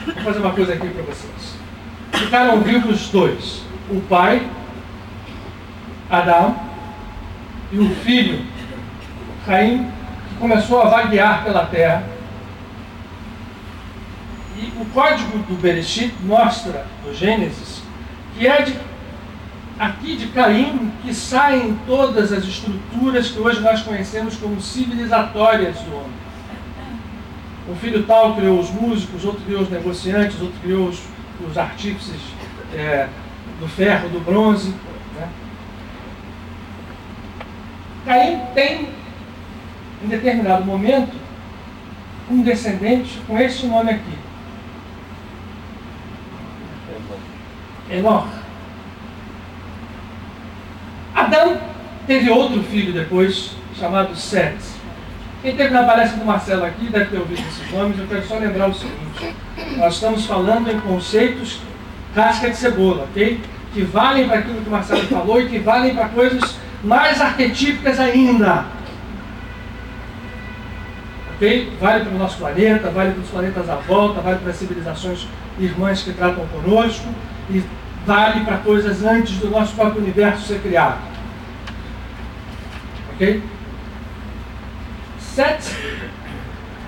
Vou fazer uma coisa aqui para vocês. Ficaram vivos 2. O pai, Adão, e o filho, Caim, que começou a vaguear pela terra. E o código do Bereshit mostra, no Gênesis, que é aqui de Caim que saem todas as estruturas que hoje nós conhecemos como civilizatórias do homem. Um filho tal criou os músicos, outro criou os negociantes, outro criou os artífices do ferro, do bronze. Né? Caim tem, em determinado momento, um descendente com esse nome aqui. Enoque. Adão teve outro filho depois, chamado Sete. Quem teve na palestra do Marcelo aqui deve ter ouvido esses nomes. Eu quero só lembrar o seguinte: nós estamos falando em conceitos casca de cebola, ok? Que valem para aquilo que o Marcelo falou e que valem para coisas mais arquetípicas ainda. Ok? Vale para o nosso planeta, vale para os planetas à volta, vale para as civilizações irmãs que tratam conosco e vale para coisas antes do nosso próprio universo ser criado. Ok? Sete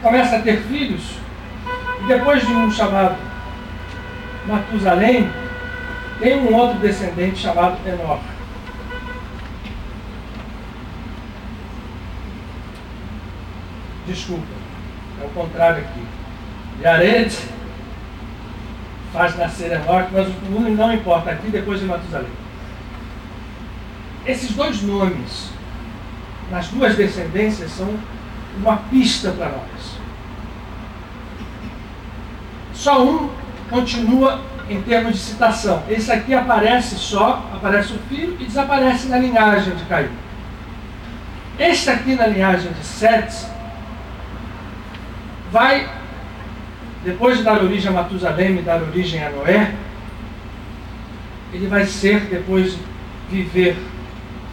começa a ter filhos e depois de um chamado Matusalém, tem um outro descendente chamado Enoque. Desculpa, é o contrário aqui. Yared faz nascer Enoque, mas o nome não importa aqui, depois de Matusalém. Esses dois nomes, nas duas descendências, são uma pista para nós. Só um continua em termos de citação. Esse aqui aparece o filho e desaparece na linhagem de Caim. Este aqui na linhagem de Sete vai, depois de dar origem a Matusalém e dar origem a Noé, ele vai ser, depois de viver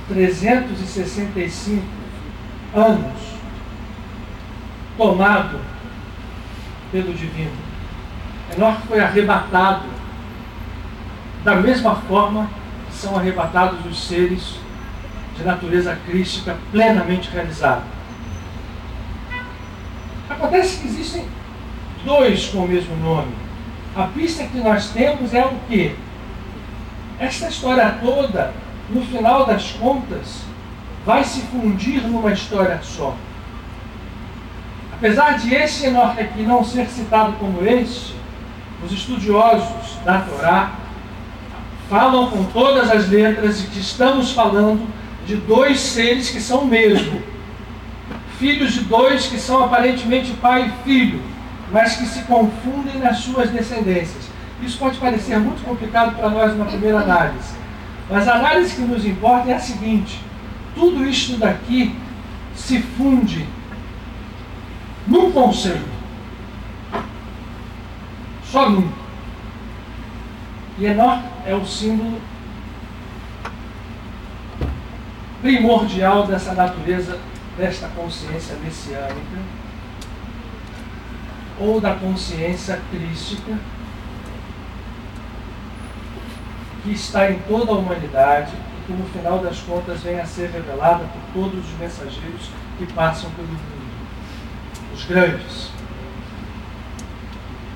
365 anos, tomado pelo divino. Enoque foi arrebatado da mesma forma que são arrebatados os seres de natureza crística plenamente realizada. Acontece que existem dois com o mesmo nome. A pista que nós temos é o quê? Esta história toda, no final das contas, vai se fundir numa história só. Apesar de esse Enoque aqui não ser citado como este, os estudiosos da Torá falam com todas as letras de que estamos falando de dois seres que são o mesmo. Filhos de dois que são aparentemente pai e filho, mas que se confundem nas suas descendências. Isso pode parecer muito complicado para nós numa primeira análise, mas a análise que nos importa é a seguinte: tudo isto daqui se funde num conceito, só num. E Enoque é o símbolo primordial dessa natureza, desta consciência messiânica, ou da consciência crística, que está em toda a humanidade, que no final das contas vem a ser revelada por todos os mensageiros que passam pelo mundo, os grandes.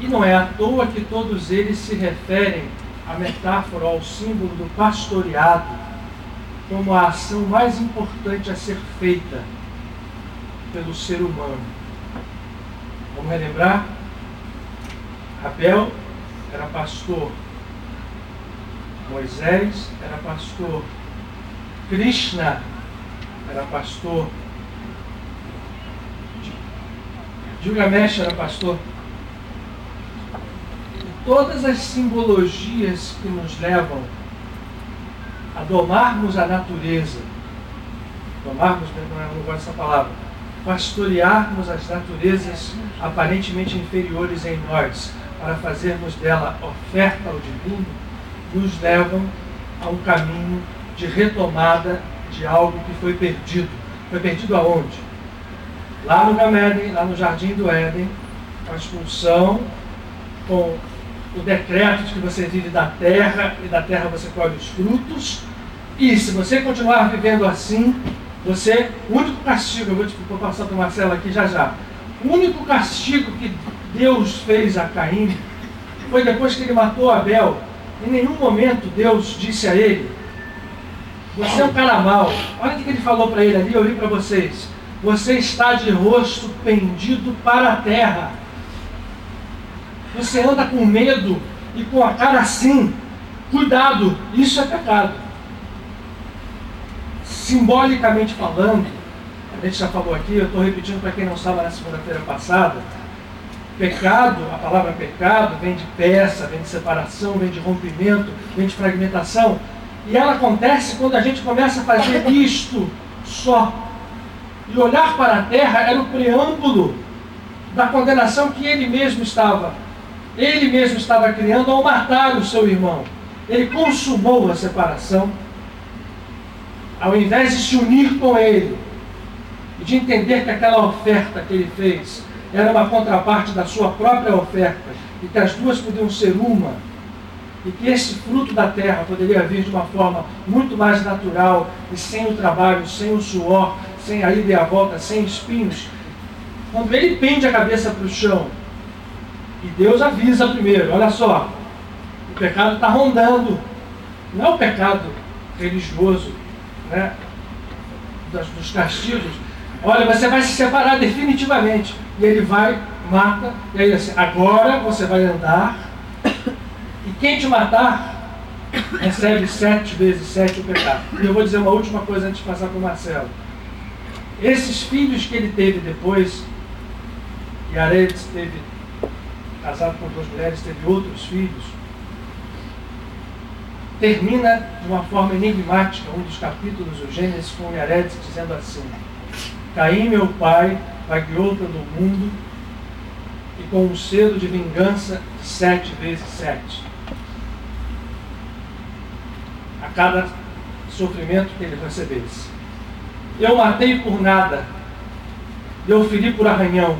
E não é à toa que todos eles se referem à metáfora, ao símbolo do pastoreado, como a ação mais importante a ser feita pelo ser humano. Vamos relembrar? Abel era pastor, Moisés era pastor, Krishna era pastor, Gilgamesh era pastor. E todas as simbologias que nos levam a domarmos a natureza, domarmos, não gosto dessa palavra, pastorearmos as naturezas aparentemente inferiores em nós, para fazermos dela oferta ao divino, nos levam a um caminho de retomada de algo que foi perdido. Foi perdido aonde? Lá no Gameden, lá no Jardim do Éden, com a expulsão, com o decreto de que você vive da terra e da terra você colhe os frutos. E se você continuar vivendo assim, o único castigo, eu vou passar para o Marcelo aqui já, o único castigo que Deus fez a Caim foi depois que ele matou Abel. Em nenhum momento Deus disse a ele: você é um cara mau. Olha o que ele falou para ele ali, eu li para vocês. Você está de rosto pendido para a terra. Você anda com medo e com a cara assim. Cuidado, isso é pecado. Simbolicamente falando, a gente já falou aqui, eu estou repetindo para quem não estava na segunda-feira passada, pecado, a palavra pecado vem de peça, vem de separação, vem de rompimento, vem de fragmentação, e ela acontece quando a gente começa a fazer isto só. E olhar para a terra era o preâmbulo da condenação que ele mesmo estava criando ao matar o seu irmão. Ele consumou a separação, ao invés de se unir com ele, e de entender que aquela oferta que ele fez era uma contraparte da sua própria oferta, e que as duas podiam ser uma, e que esse fruto da terra poderia vir de uma forma muito mais natural, e sem o trabalho, sem o suor, sem a ida e a volta, sem espinhos. Quando ele pende a cabeça para o chão, e Deus avisa primeiro: olha só, o pecado está rondando, não é o pecado religioso, né, dos castigos. Olha, você vai se separar definitivamente. E ele vai, mata, e aí assim, agora você vai andar, e quem te matar recebe 7 vezes 7 o pecado. E eu vou dizer uma última coisa antes de passar para o Marcelo. Esses filhos que ele teve depois, Yared teve casado com 2 mulheres, teve outros filhos, termina de uma forma enigmática um dos capítulos do Gênesis com Yared dizendo assim: Caim, meu pai, vagueou pelo mundo e com um selo de vingança de 7 vezes 7. A cada sofrimento que ele recebesse. Eu matei por nada, eu feri por arranhão.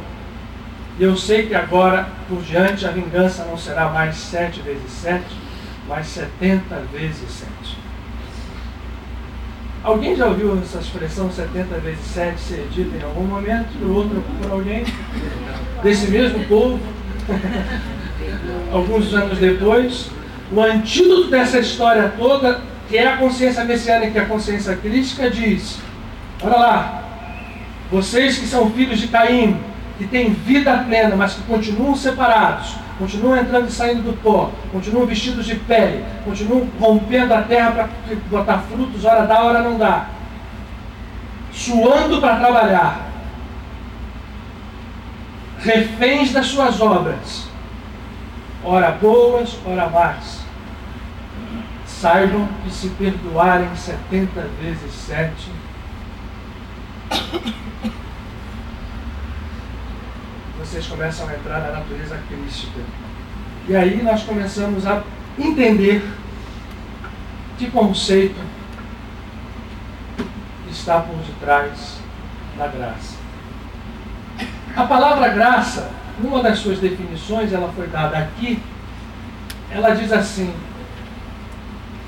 E eu sei que agora, por diante, a vingança não será mais 7 vezes 7, mas 70 vezes 7. Alguém já ouviu essa expressão 70 vezes 7 ser dita em algum momento, ou outro por alguém desse mesmo povo? Alguns anos depois, o antídoto dessa história toda, que é a consciência messiânica e a consciência crística, diz: olha lá, vocês que são filhos de Caim, que têm vida plena, mas que continuam separados, continuam entrando e saindo do pó, continuam vestidos de pele, continuam rompendo a terra para botar frutos, hora dá, hora não dá, suando para trabalhar, reféns das suas obras, ora boas, ora más. Saibam que se perdoarem 70 vezes 7, vocês começam a entrar na natureza crística. E aí nós começamos a entender que conceito está por detrás da graça. A palavra graça, numa das suas definições, ela foi dada aqui, ela diz assim: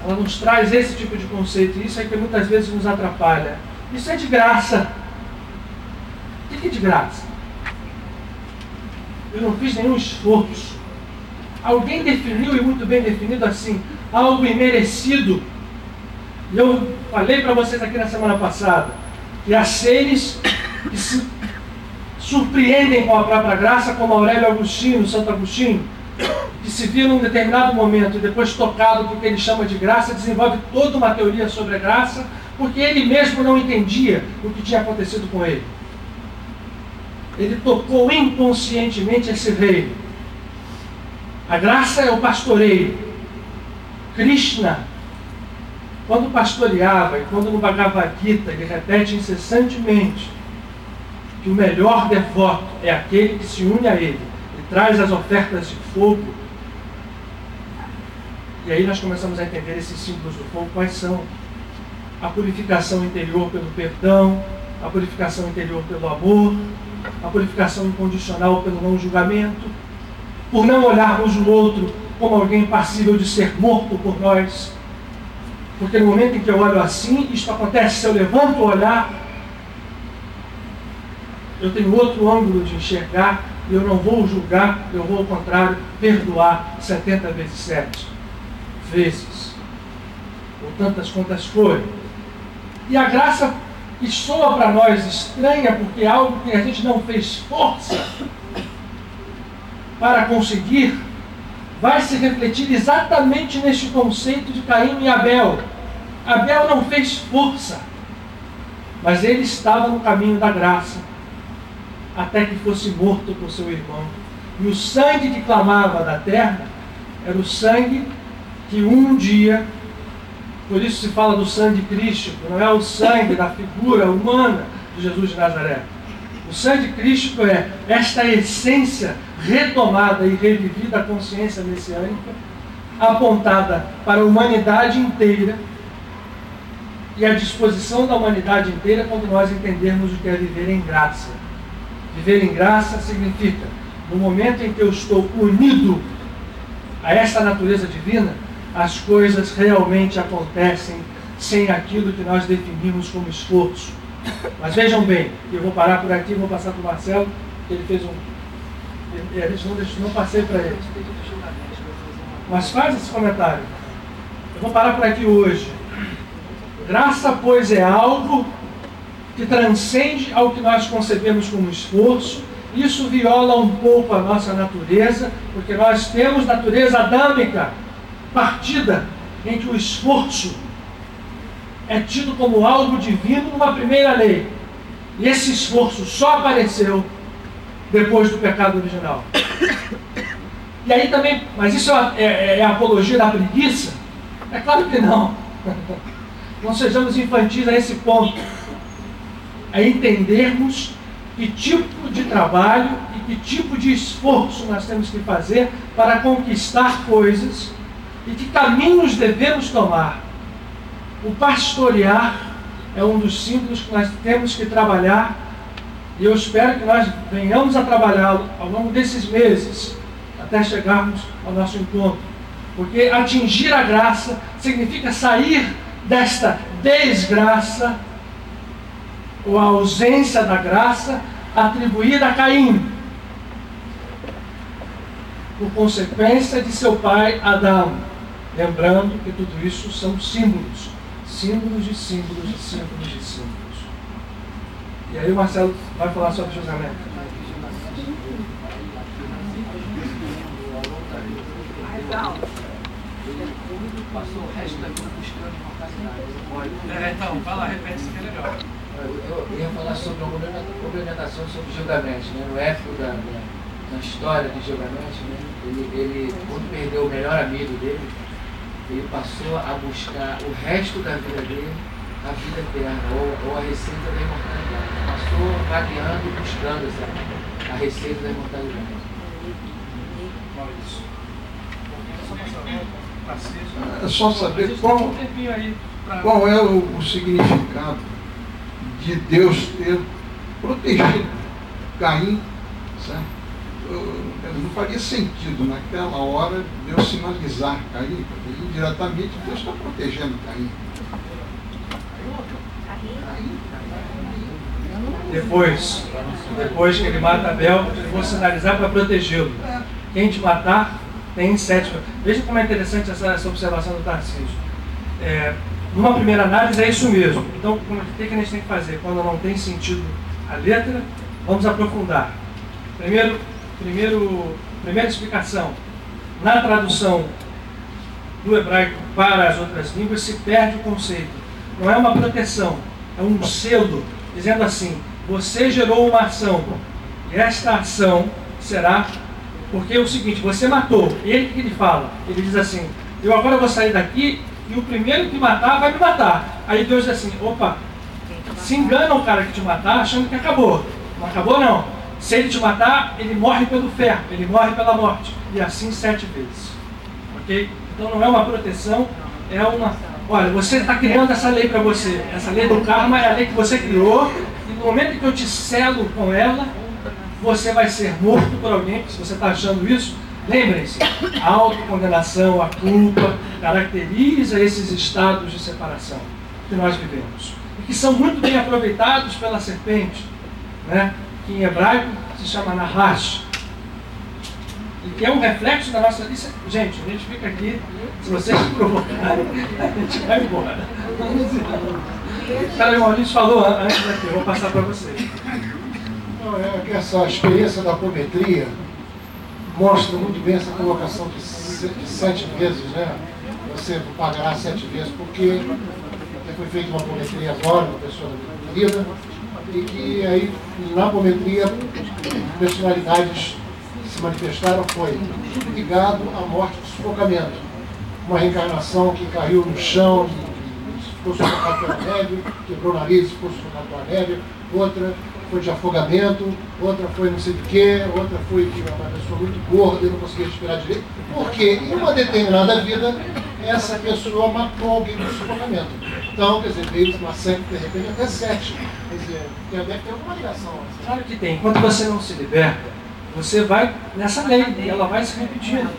ela nos traz esse tipo de conceito, e isso é que muitas vezes nos atrapalha. Isso é de graça. O que é de graça? Eu não fiz nenhum esforço. Alguém definiu, e muito bem definido assim, algo imerecido. E eu falei para vocês aqui na semana passada, que há seres que se surpreendem com a própria graça, como Aurélio Agostinho, Santo Agostinho, que se vira num determinado momento e depois tocado do que ele chama de graça, desenvolve toda uma teoria sobre a graça, porque ele mesmo não entendia o que tinha acontecido com ele. Ele tocou inconscientemente esse reino. A graça é o pastoreio. Krishna, quando pastoreava, e quando no Bhagavad Gita ele repete incessantemente que o melhor devoto é aquele que se une a ele e traz as ofertas de fogo. E aí nós começamos a entender esses símbolos do fogo, quais são. A purificação interior pelo perdão, a purificação interior pelo amor, a purificação incondicional pelo não julgamento, por não olharmos o outro como alguém passível de ser morto por nós. Porque no momento em que eu olho assim, isto acontece. Se eu levanto o olhar, eu tenho outro ângulo de enxergar, e eu não vou julgar, eu vou ao contrário, perdoar 70 vezes 7 vezes, ou tantas quantas forem. E a graça que soa para nós estranha, porque é algo que a gente não fez força para conseguir, vai se refletir exatamente neste conceito de Caim e Abel. Abel não fez força, mas ele estava no caminho da graça, até que fosse morto por seu irmão. E o sangue que clamava da terra era o sangue que um dia, por isso se fala do sangue crístico, não é o sangue da figura humana de Jesus de Nazaré. O sangue crístico é esta essência retomada e revivida, a consciência messiânica, apontada para a humanidade inteira, e a disposição da humanidade inteira quando nós entendermos o que é viver em graça. Viver em graça significa, no momento em que eu estou unido a esta natureza divina, as coisas realmente acontecem sem aquilo que nós definimos como esforço. Mas vejam bem, eu vou parar por aqui, vou passar para o Marcelo, que ele fez e a gente não passei para ele. Mas faz esse comentário. Eu vou parar por aqui hoje. Graça, pois, é algo que transcende ao que nós concebemos como esforço. Isso viola um pouco a nossa natureza, porque nós temos natureza adâmica, partida, em que o esforço é tido como algo divino numa primeira lei. E esse esforço só apareceu depois do pecado original. E aí também, mas isso é apologia da preguiça? É claro que não. Não sejamos infantis a esse ponto. É entendermos que tipo de trabalho e que tipo de esforço nós temos que fazer para conquistar coisas e que caminhos devemos tomar. O pastorear é um dos símbolos que nós temos que trabalhar, e eu espero que nós venhamos a trabalhá-lo ao longo desses meses, até chegarmos ao nosso encontro. Porque atingir a graça significa sair desta desgraça, ou a ausência da graça, atribuída a Caim, por consequência de seu pai Adão. Lembrando que tudo isso são símbolos. Símbolos de símbolos de símbolos de símbolos. E aí o Marcelo vai falar sobre julgamento. Passou o resto da vida buscando imortalidade. Então, vai lá, repete isso que é legal. Eu ia falar sobre uma complementação sobre Gilgamesh, né? No épico na história de Gilgamesh, né? Ele, quando perdeu o melhor amigo dele, ele passou a buscar o resto da vida dele, a vida eterna, ou a receita da imortalidade. Passou vagueando e buscando a receita da imortalidade. É só saber qual é o significado de Deus ter protegido Caim, certo? faria sentido naquela hora Deus sinalizar Caim, porque indiretamente Deus está protegendo Caim. Depois que ele mata Abel, eu vou sinalizar para protegê-lo. Quem te matar tem 7. Veja como é interessante essa observação do Tarcísio. Numa primeira análise é isso mesmo. Então, o que a gente tem que fazer? Quando não tem sentido a letra, vamos aprofundar. Primeira explicação. Na tradução do hebraico para as outras línguas se perde o conceito. Não é uma proteção, é um selo, dizendo assim: você gerou uma ação, e esta ação será, porque é o seguinte, você matou, e ele que ele fala? Ele diz assim: eu agora vou sair daqui e o primeiro que matar vai me matar. Aí Deus diz assim: opa, se engana o cara que te matar achando que acabou. Não acabou não. Se ele te matar, ele morre pelo ferro, ele morre pela morte. E assim 7 vezes. Ok? Então não é uma proteção, é uma... Olha, você está criando essa lei para você. Essa lei do karma é a lei que você criou. E no momento que eu te selo com ela, você vai ser morto por alguém. Se você está achando isso, lembrem-se, a autocondenação, a culpa, caracteriza esses estados de separação que nós vivemos. E que são muito bem aproveitados pela serpente, né? Que em hebraico se chama Nahash, e que é um reflexo da nossa... Gente, a gente fica aqui, se vocês me provocarem, a gente vai embora. Peraí, o Maurício falou antes daqui, eu vou passar para vocês. Não, é que essa experiência da apometria mostra muito bem essa colocação de 7 vezes, né? Você pagará 7 vezes, porque foi feita uma apometria agora, uma pessoa da minha vida, e que aí, na apometria, personalidades se manifestaram, foi ligado à morte de sufocamento. Uma reencarnação que caiu no chão, ficou sufocado pela neve, quebrou o nariz, ficou sufocado pela neve, outra foi de afogamento, outra foi não sei de quê, outra foi de uma pessoa muito gorda e não conseguia respirar direito, porque em uma determinada vida essa pessoa matou alguém no sufocamento. Então, quer dizer, veio uma série, de repente, até 7. Quer dizer, deve ter alguma ligação. Assim. Claro que tem. Enquanto você não se liberta, você vai nessa lei, e ela vai se repetindo.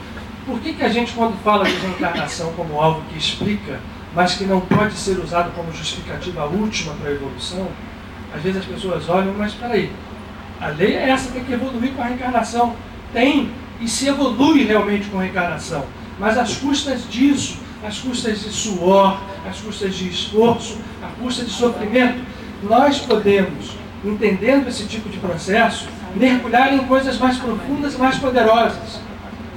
Por que a gente, quando fala de reencarnação como algo que explica, mas que não pode ser usado como justificativa última para a evolução, às vezes as pessoas olham, mas espera aí, a lei é essa, tem que evoluir com a reencarnação. Tem, e se evolui realmente com a reencarnação, mas às custas disso, às custas de suor, às custas de esforço, às custas de sofrimento, nós podemos, entendendo esse tipo de processo, mergulhar em coisas mais profundas e mais poderosas,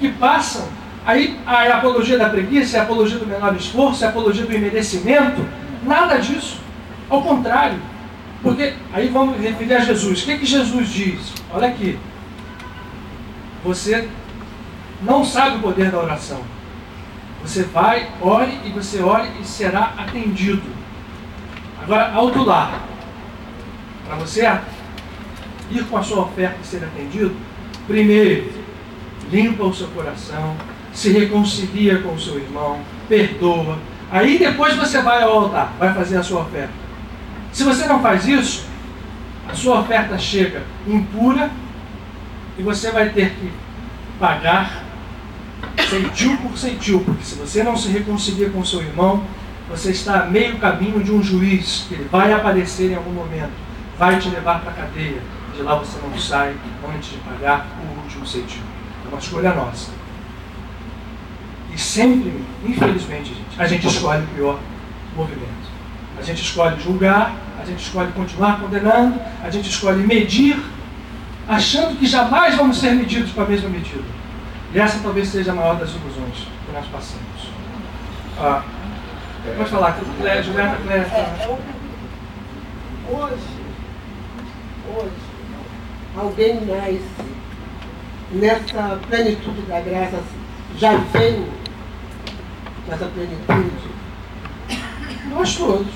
que passam. Aí a apologia da preguiça, a apologia do menor esforço, a apologia do imerecimento, nada disso. Ao contrário. Porque aí vamos referir a Jesus. O que Jesus diz? Olha aqui. Você não sabe o poder da oração. Você vai, ore e você ore e será atendido. Agora, ao do lar, para você ir com a sua oferta e ser atendido, primeiro, limpa o seu coração, se reconcilia com o seu irmão, perdoa. Aí depois você vai ao altar, vai fazer a sua oferta. Se você não faz isso, a sua oferta chega impura e você vai ter que pagar centil por centil, porque se você não se reconcilia com o seu irmão, você está a meio caminho de um juiz, que ele vai aparecer em algum momento, vai te levar para a cadeia, de lá você não sai antes de pagar o último centil. É uma escolha nossa. E sempre, infelizmente, a gente escolhe o pior movimento. A gente escolhe julgar, a gente escolhe continuar condenando, a gente escolhe medir, achando que jamais vamos ser medidos com a mesma medida. E essa talvez seja a maior das ilusões que nós passamos. Pode falar, Juliana, Hoje, alguém mais nessa plenitude da graça já vem nessa plenitude? Nós todos.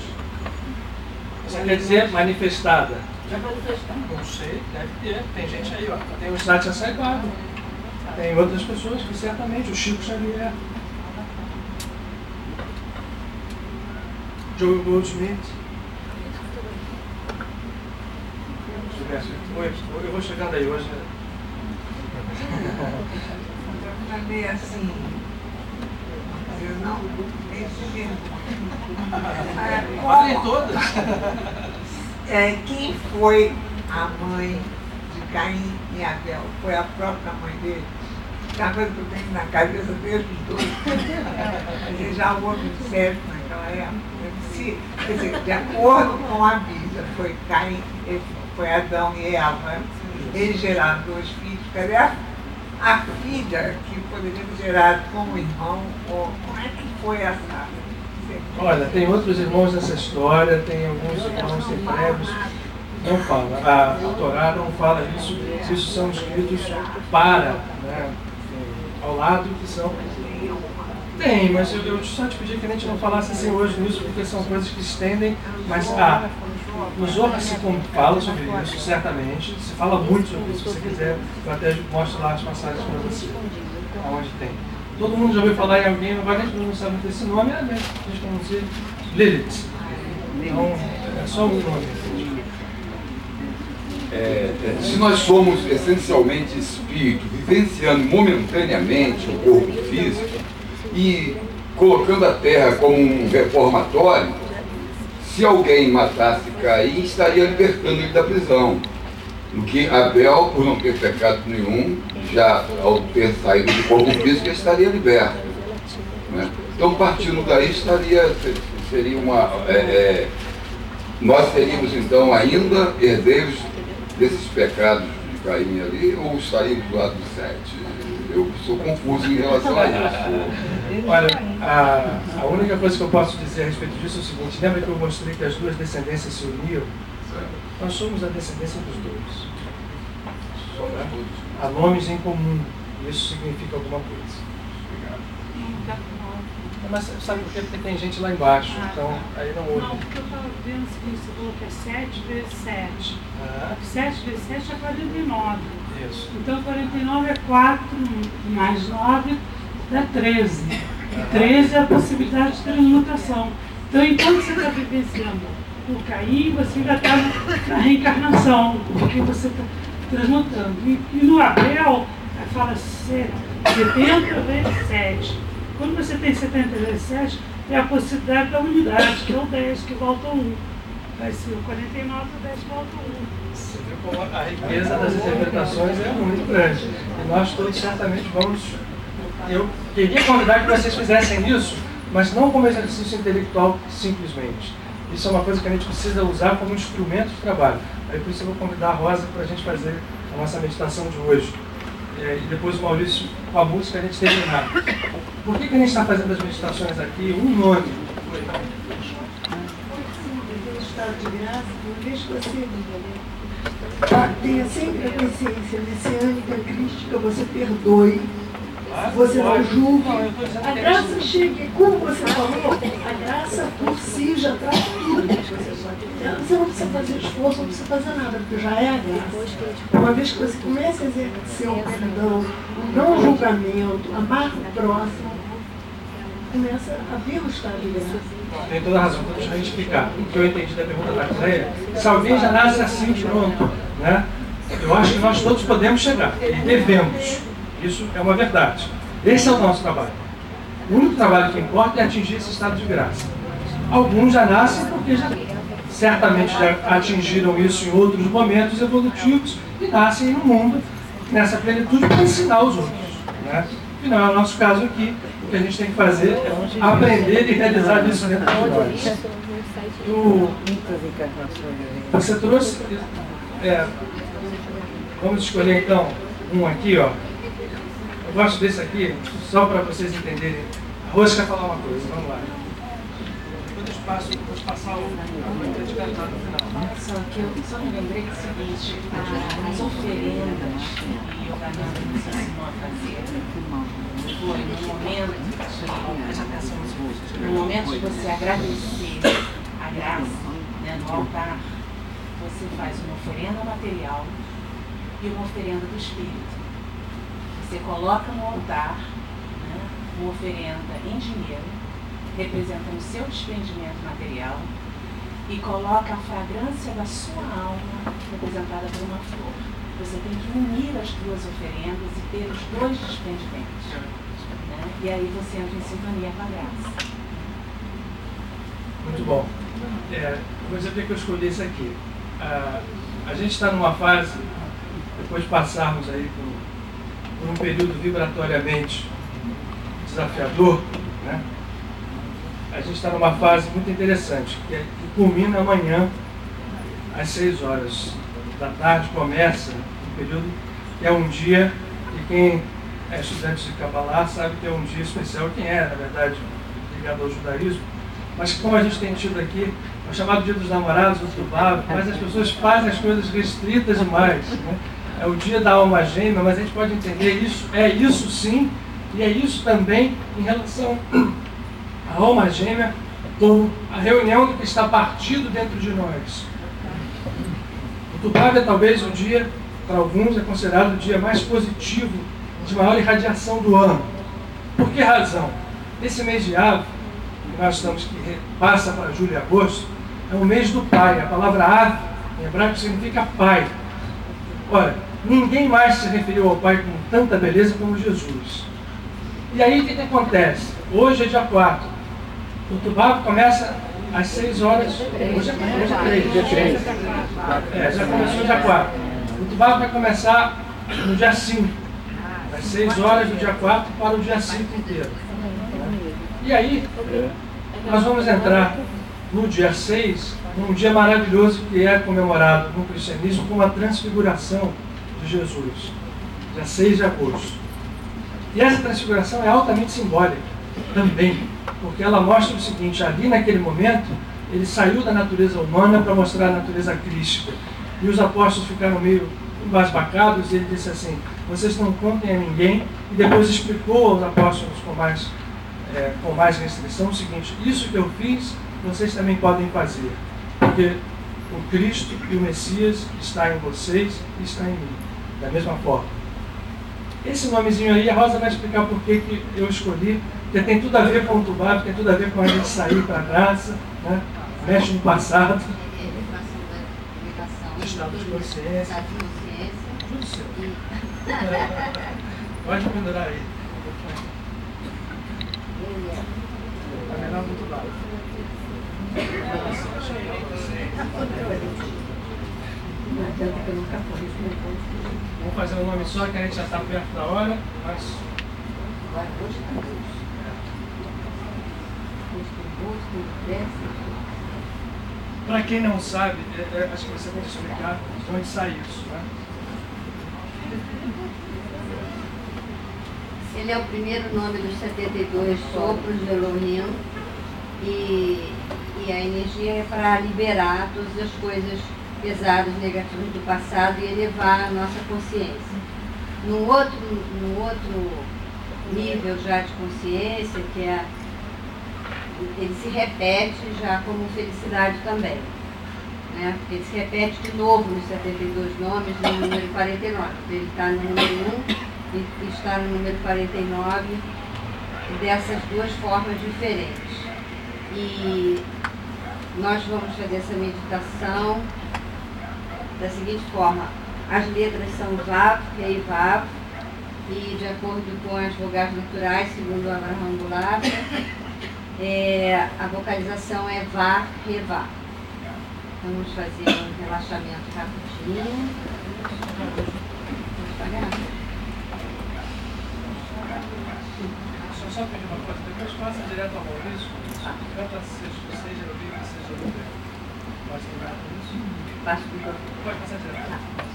Você quer dizer manifestada? Já manifestada. Não sei, deve ter. Tem gente aí, ó. Tem o Satya Sai Baba. Tem outras pessoas que certamente, o Chico Xavier, Joe Goldsmith. Eu vou chegando aí hoje. foi assim. Eu não entendi. Falem todas. Quem foi a mãe de Caim e Abel? Foi a própria mãe dele? É uma coisa que eu tenho na cabeça desde os dois. A gente já houve incesto naquela época. Quer dizer, de acordo com a Bíblia, foi Caim, foi Adão e Eva. Eles geraram 2 filhos. Cadê a filha que poderia ter gerado com o irmão? Como é que foi essa? Olha, tem outros irmãos nessa história, tem alguns irmãos hebreus, não fala. A Torá não fala isso, isso são escritos para, né, ao lado que são. Tem, mas eu só te pedi que a gente não falasse assim hoje nisso, porque são coisas que se estendem, mas no Zohar se fala sobre isso, certamente, se fala muito sobre isso, se você quiser, eu até mostro lá as passagens para você, aonde tem. Todo mundo já ouviu falar em alguém, agora a gente não sabe desse nome, a gente pronuncia Lilith. Então, é só um nome. Se nós somos essencialmente espírito, vivenciando momentaneamente o corpo físico e colocando a Terra como um reformatório, se alguém matasse Caim, estaria libertando ele da prisão. No que Abel, por não ter pecado nenhum, já ao ter saído do corpo físico, estaria liberto. Né? Então, partindo daí, seria uma... nós seríamos, então, ainda herdeiros desses pecados de Caim ali, ou estaríamos do lado do 7? Eu sou confuso em relação a isso. Olha, a única coisa que eu posso dizer a respeito disso é o seguinte: lembra que eu mostrei que as 2 descendências se uniam? Nós somos a descendência dos 2. Há nomes em comum, e isso significa alguma coisa. Mas sabe por quê? Porque tem gente lá embaixo, então aí não ouve. Não, porque eu estava vendo o seguinte, você falou que é 7 vezes 7. 7 vezes 7 é 49. Isso. Então 49 é 4 mais 9 dá 13. E 13 é a possibilidade de transmutação. Então, enquanto você está vivenciando o Caim, você ainda está na reencarnação, porque você está transmutando. E no Abel, fala 70 vezes 7. Quando você tem 70 vezes 7, é a possibilidade da unidade, que é o 10, que volta 1. Vai ser o 49, o 10 volta 1. Você viu como a riqueza das interpretações é muito grande. E nós todos certamente vamos... Eu queria convidar que vocês fizessem isso, mas não como exercício intelectual simplesmente. Isso é uma coisa que a gente precisa usar como instrumento de trabalho. Aí por isso eu vou convidar a Rosa para a gente fazer a nossa meditação de hoje. E depois o Maurício, com a música, a gente terminar. Por que a gente está fazendo as meditações aqui? Um nome. No estado de graça, uma vez que você tenha sempre a consciência messiânica, crística, você perdoe, você não julgue. A graça chega, e como você falou, a graça por si já traz tudo. Você não precisa fazer esforço, não precisa fazer nada, porque já é a graça. Uma vez que você começa a exercer o perdão, o não julgamento, amar o próximo, começa a vir o estado de graça. Tem toda a razão, então deixa eu explicar. O que eu entendi da pergunta da Cleia, se alguém já nasce assim, pronto, né? Eu acho que nós todos podemos chegar, e devemos. Isso é uma verdade. Esse é o nosso trabalho. O único trabalho que importa é atingir esse estado de graça. Alguns já nascem porque certamente já atingiram isso em outros momentos evolutivos e nascem no mundo nessa plenitude para ensinar os outros. Né? Afinal, é o nosso caso aqui. O que a gente tem que fazer é aprender e realizar isso dentro de nós. Você trouxe... vamos escolher então um aqui, ó. Eu gosto desse aqui, só para vocês entenderem. A Rosa quer falar uma coisa, vamos lá. Depois eu vou passar o dedicado no final. Só que eu só me lembrei do seguinte, as oferendas que o Yogananda nos ensinou a fazer foi no momento de você agradecer a graça, né, no altar, você faz uma oferenda material e uma oferenda do espírito. Você coloca no altar, né, uma oferenda em dinheiro, representando o seu desprendimento material, e coloca a fragrância da sua alma, representada por uma flor. Você tem que unir as duas oferendas e ter os dois desprendimentos. né? E aí você entra em sintonia com a graça. Muito bom. Vou dizer porque eu escolhi isso aqui. A gente está numa fase, depois de passarmos aí por um período vibratoriamente desafiador, né? A gente está numa fase muito interessante, que culmina amanhã, às 6 horas da tarde, começa um período que é um dia, e quem é estudante de Kabbalah sabe que é um dia especial, quem é, na verdade, ligado ao judaísmo, mas como a gente tem tido aqui, é o chamado Dia dos Namorados, do Tubá, mas as pessoas fazem as coisas restritas demais, né? É o dia da alma gêmea, mas a gente pode entender isso, é isso sim, e é isso também em relação à alma gêmea, como a reunião do que está partido dentro de nós. O Tubá é talvez o dia, para alguns, é considerado o dia mais positivo, de maior irradiação do ano. Por que razão? Esse mês de Av, que nós estamos, que passa para julho e agosto, é o mês do pai. A palavra Av, em hebraico, significa pai. Ora, ninguém mais se referiu ao pai com tanta beleza como Jesus. E aí o que acontece? Hoje é dia 4. O Tubá começa às 6 horas. Hoje é 3. Dia 3. Já começou dia 4. O Tubá vai começar no dia 5. Às 6 horas do dia 4 para o dia 5 inteiro. E aí, nós vamos entrar no dia 6, num dia maravilhoso que é comemorado no cristianismo como a transfiguração de Jesus. Dia 6 de agosto. E essa transfiguração é altamente simbólica também, porque ela mostra o seguinte: ali naquele momento, ele saiu da natureza humana para mostrar a natureza crística. E os apóstolos ficaram meio embasbacados, e ele disse assim: vocês não contem a ninguém. E depois explicou aos apóstolos com mais restrição o seguinte: isso que eu fiz, vocês também podem fazer, porque o Cristo e o Messias está em vocês e está em mim, da mesma forma. Esse nomezinho aí, a Rosa vai explicar por que eu escolhi, porque tem tudo a ver com o Tubá, tem tudo a ver com a gente sair para a graça, né? Mexe no passado. Estado de consciência. Tudo seu. Pode pendurar aí. Tá melhor do outro lado. Vamos fazer um nome só, que a gente já está perto da hora, mas... Para quem não sabe, acho que você pode explicar de onde sai isso, né? Ele é o primeiro nome dos 72 sopros de Elohim e a energia é para liberar todas as coisas pesadas, negativas do passado e elevar a nossa consciência. Num outro nível já de consciência, que é, ele se repete já como felicidade também, né? Ele se repete de novo nos 72 nomes no número 49. Ele está no número 1 e está no número 49, dessas duas formas diferentes. E nós vamos fazer essa meditação da seguinte forma: as letras são Vav, Rei e Vav, e de acordo com as vogais naturais, segundo o Abraham Goulart, a vocalização é Vá, Re, Vá. Então vamos fazer um relaxamento rapidinho. Vamos pagar. Só pedir uma coisa, depois passa direto ao Maurício, canta seja ouvido, seja ouvido. Pode terminar com isso? Passo do Pode passar direto.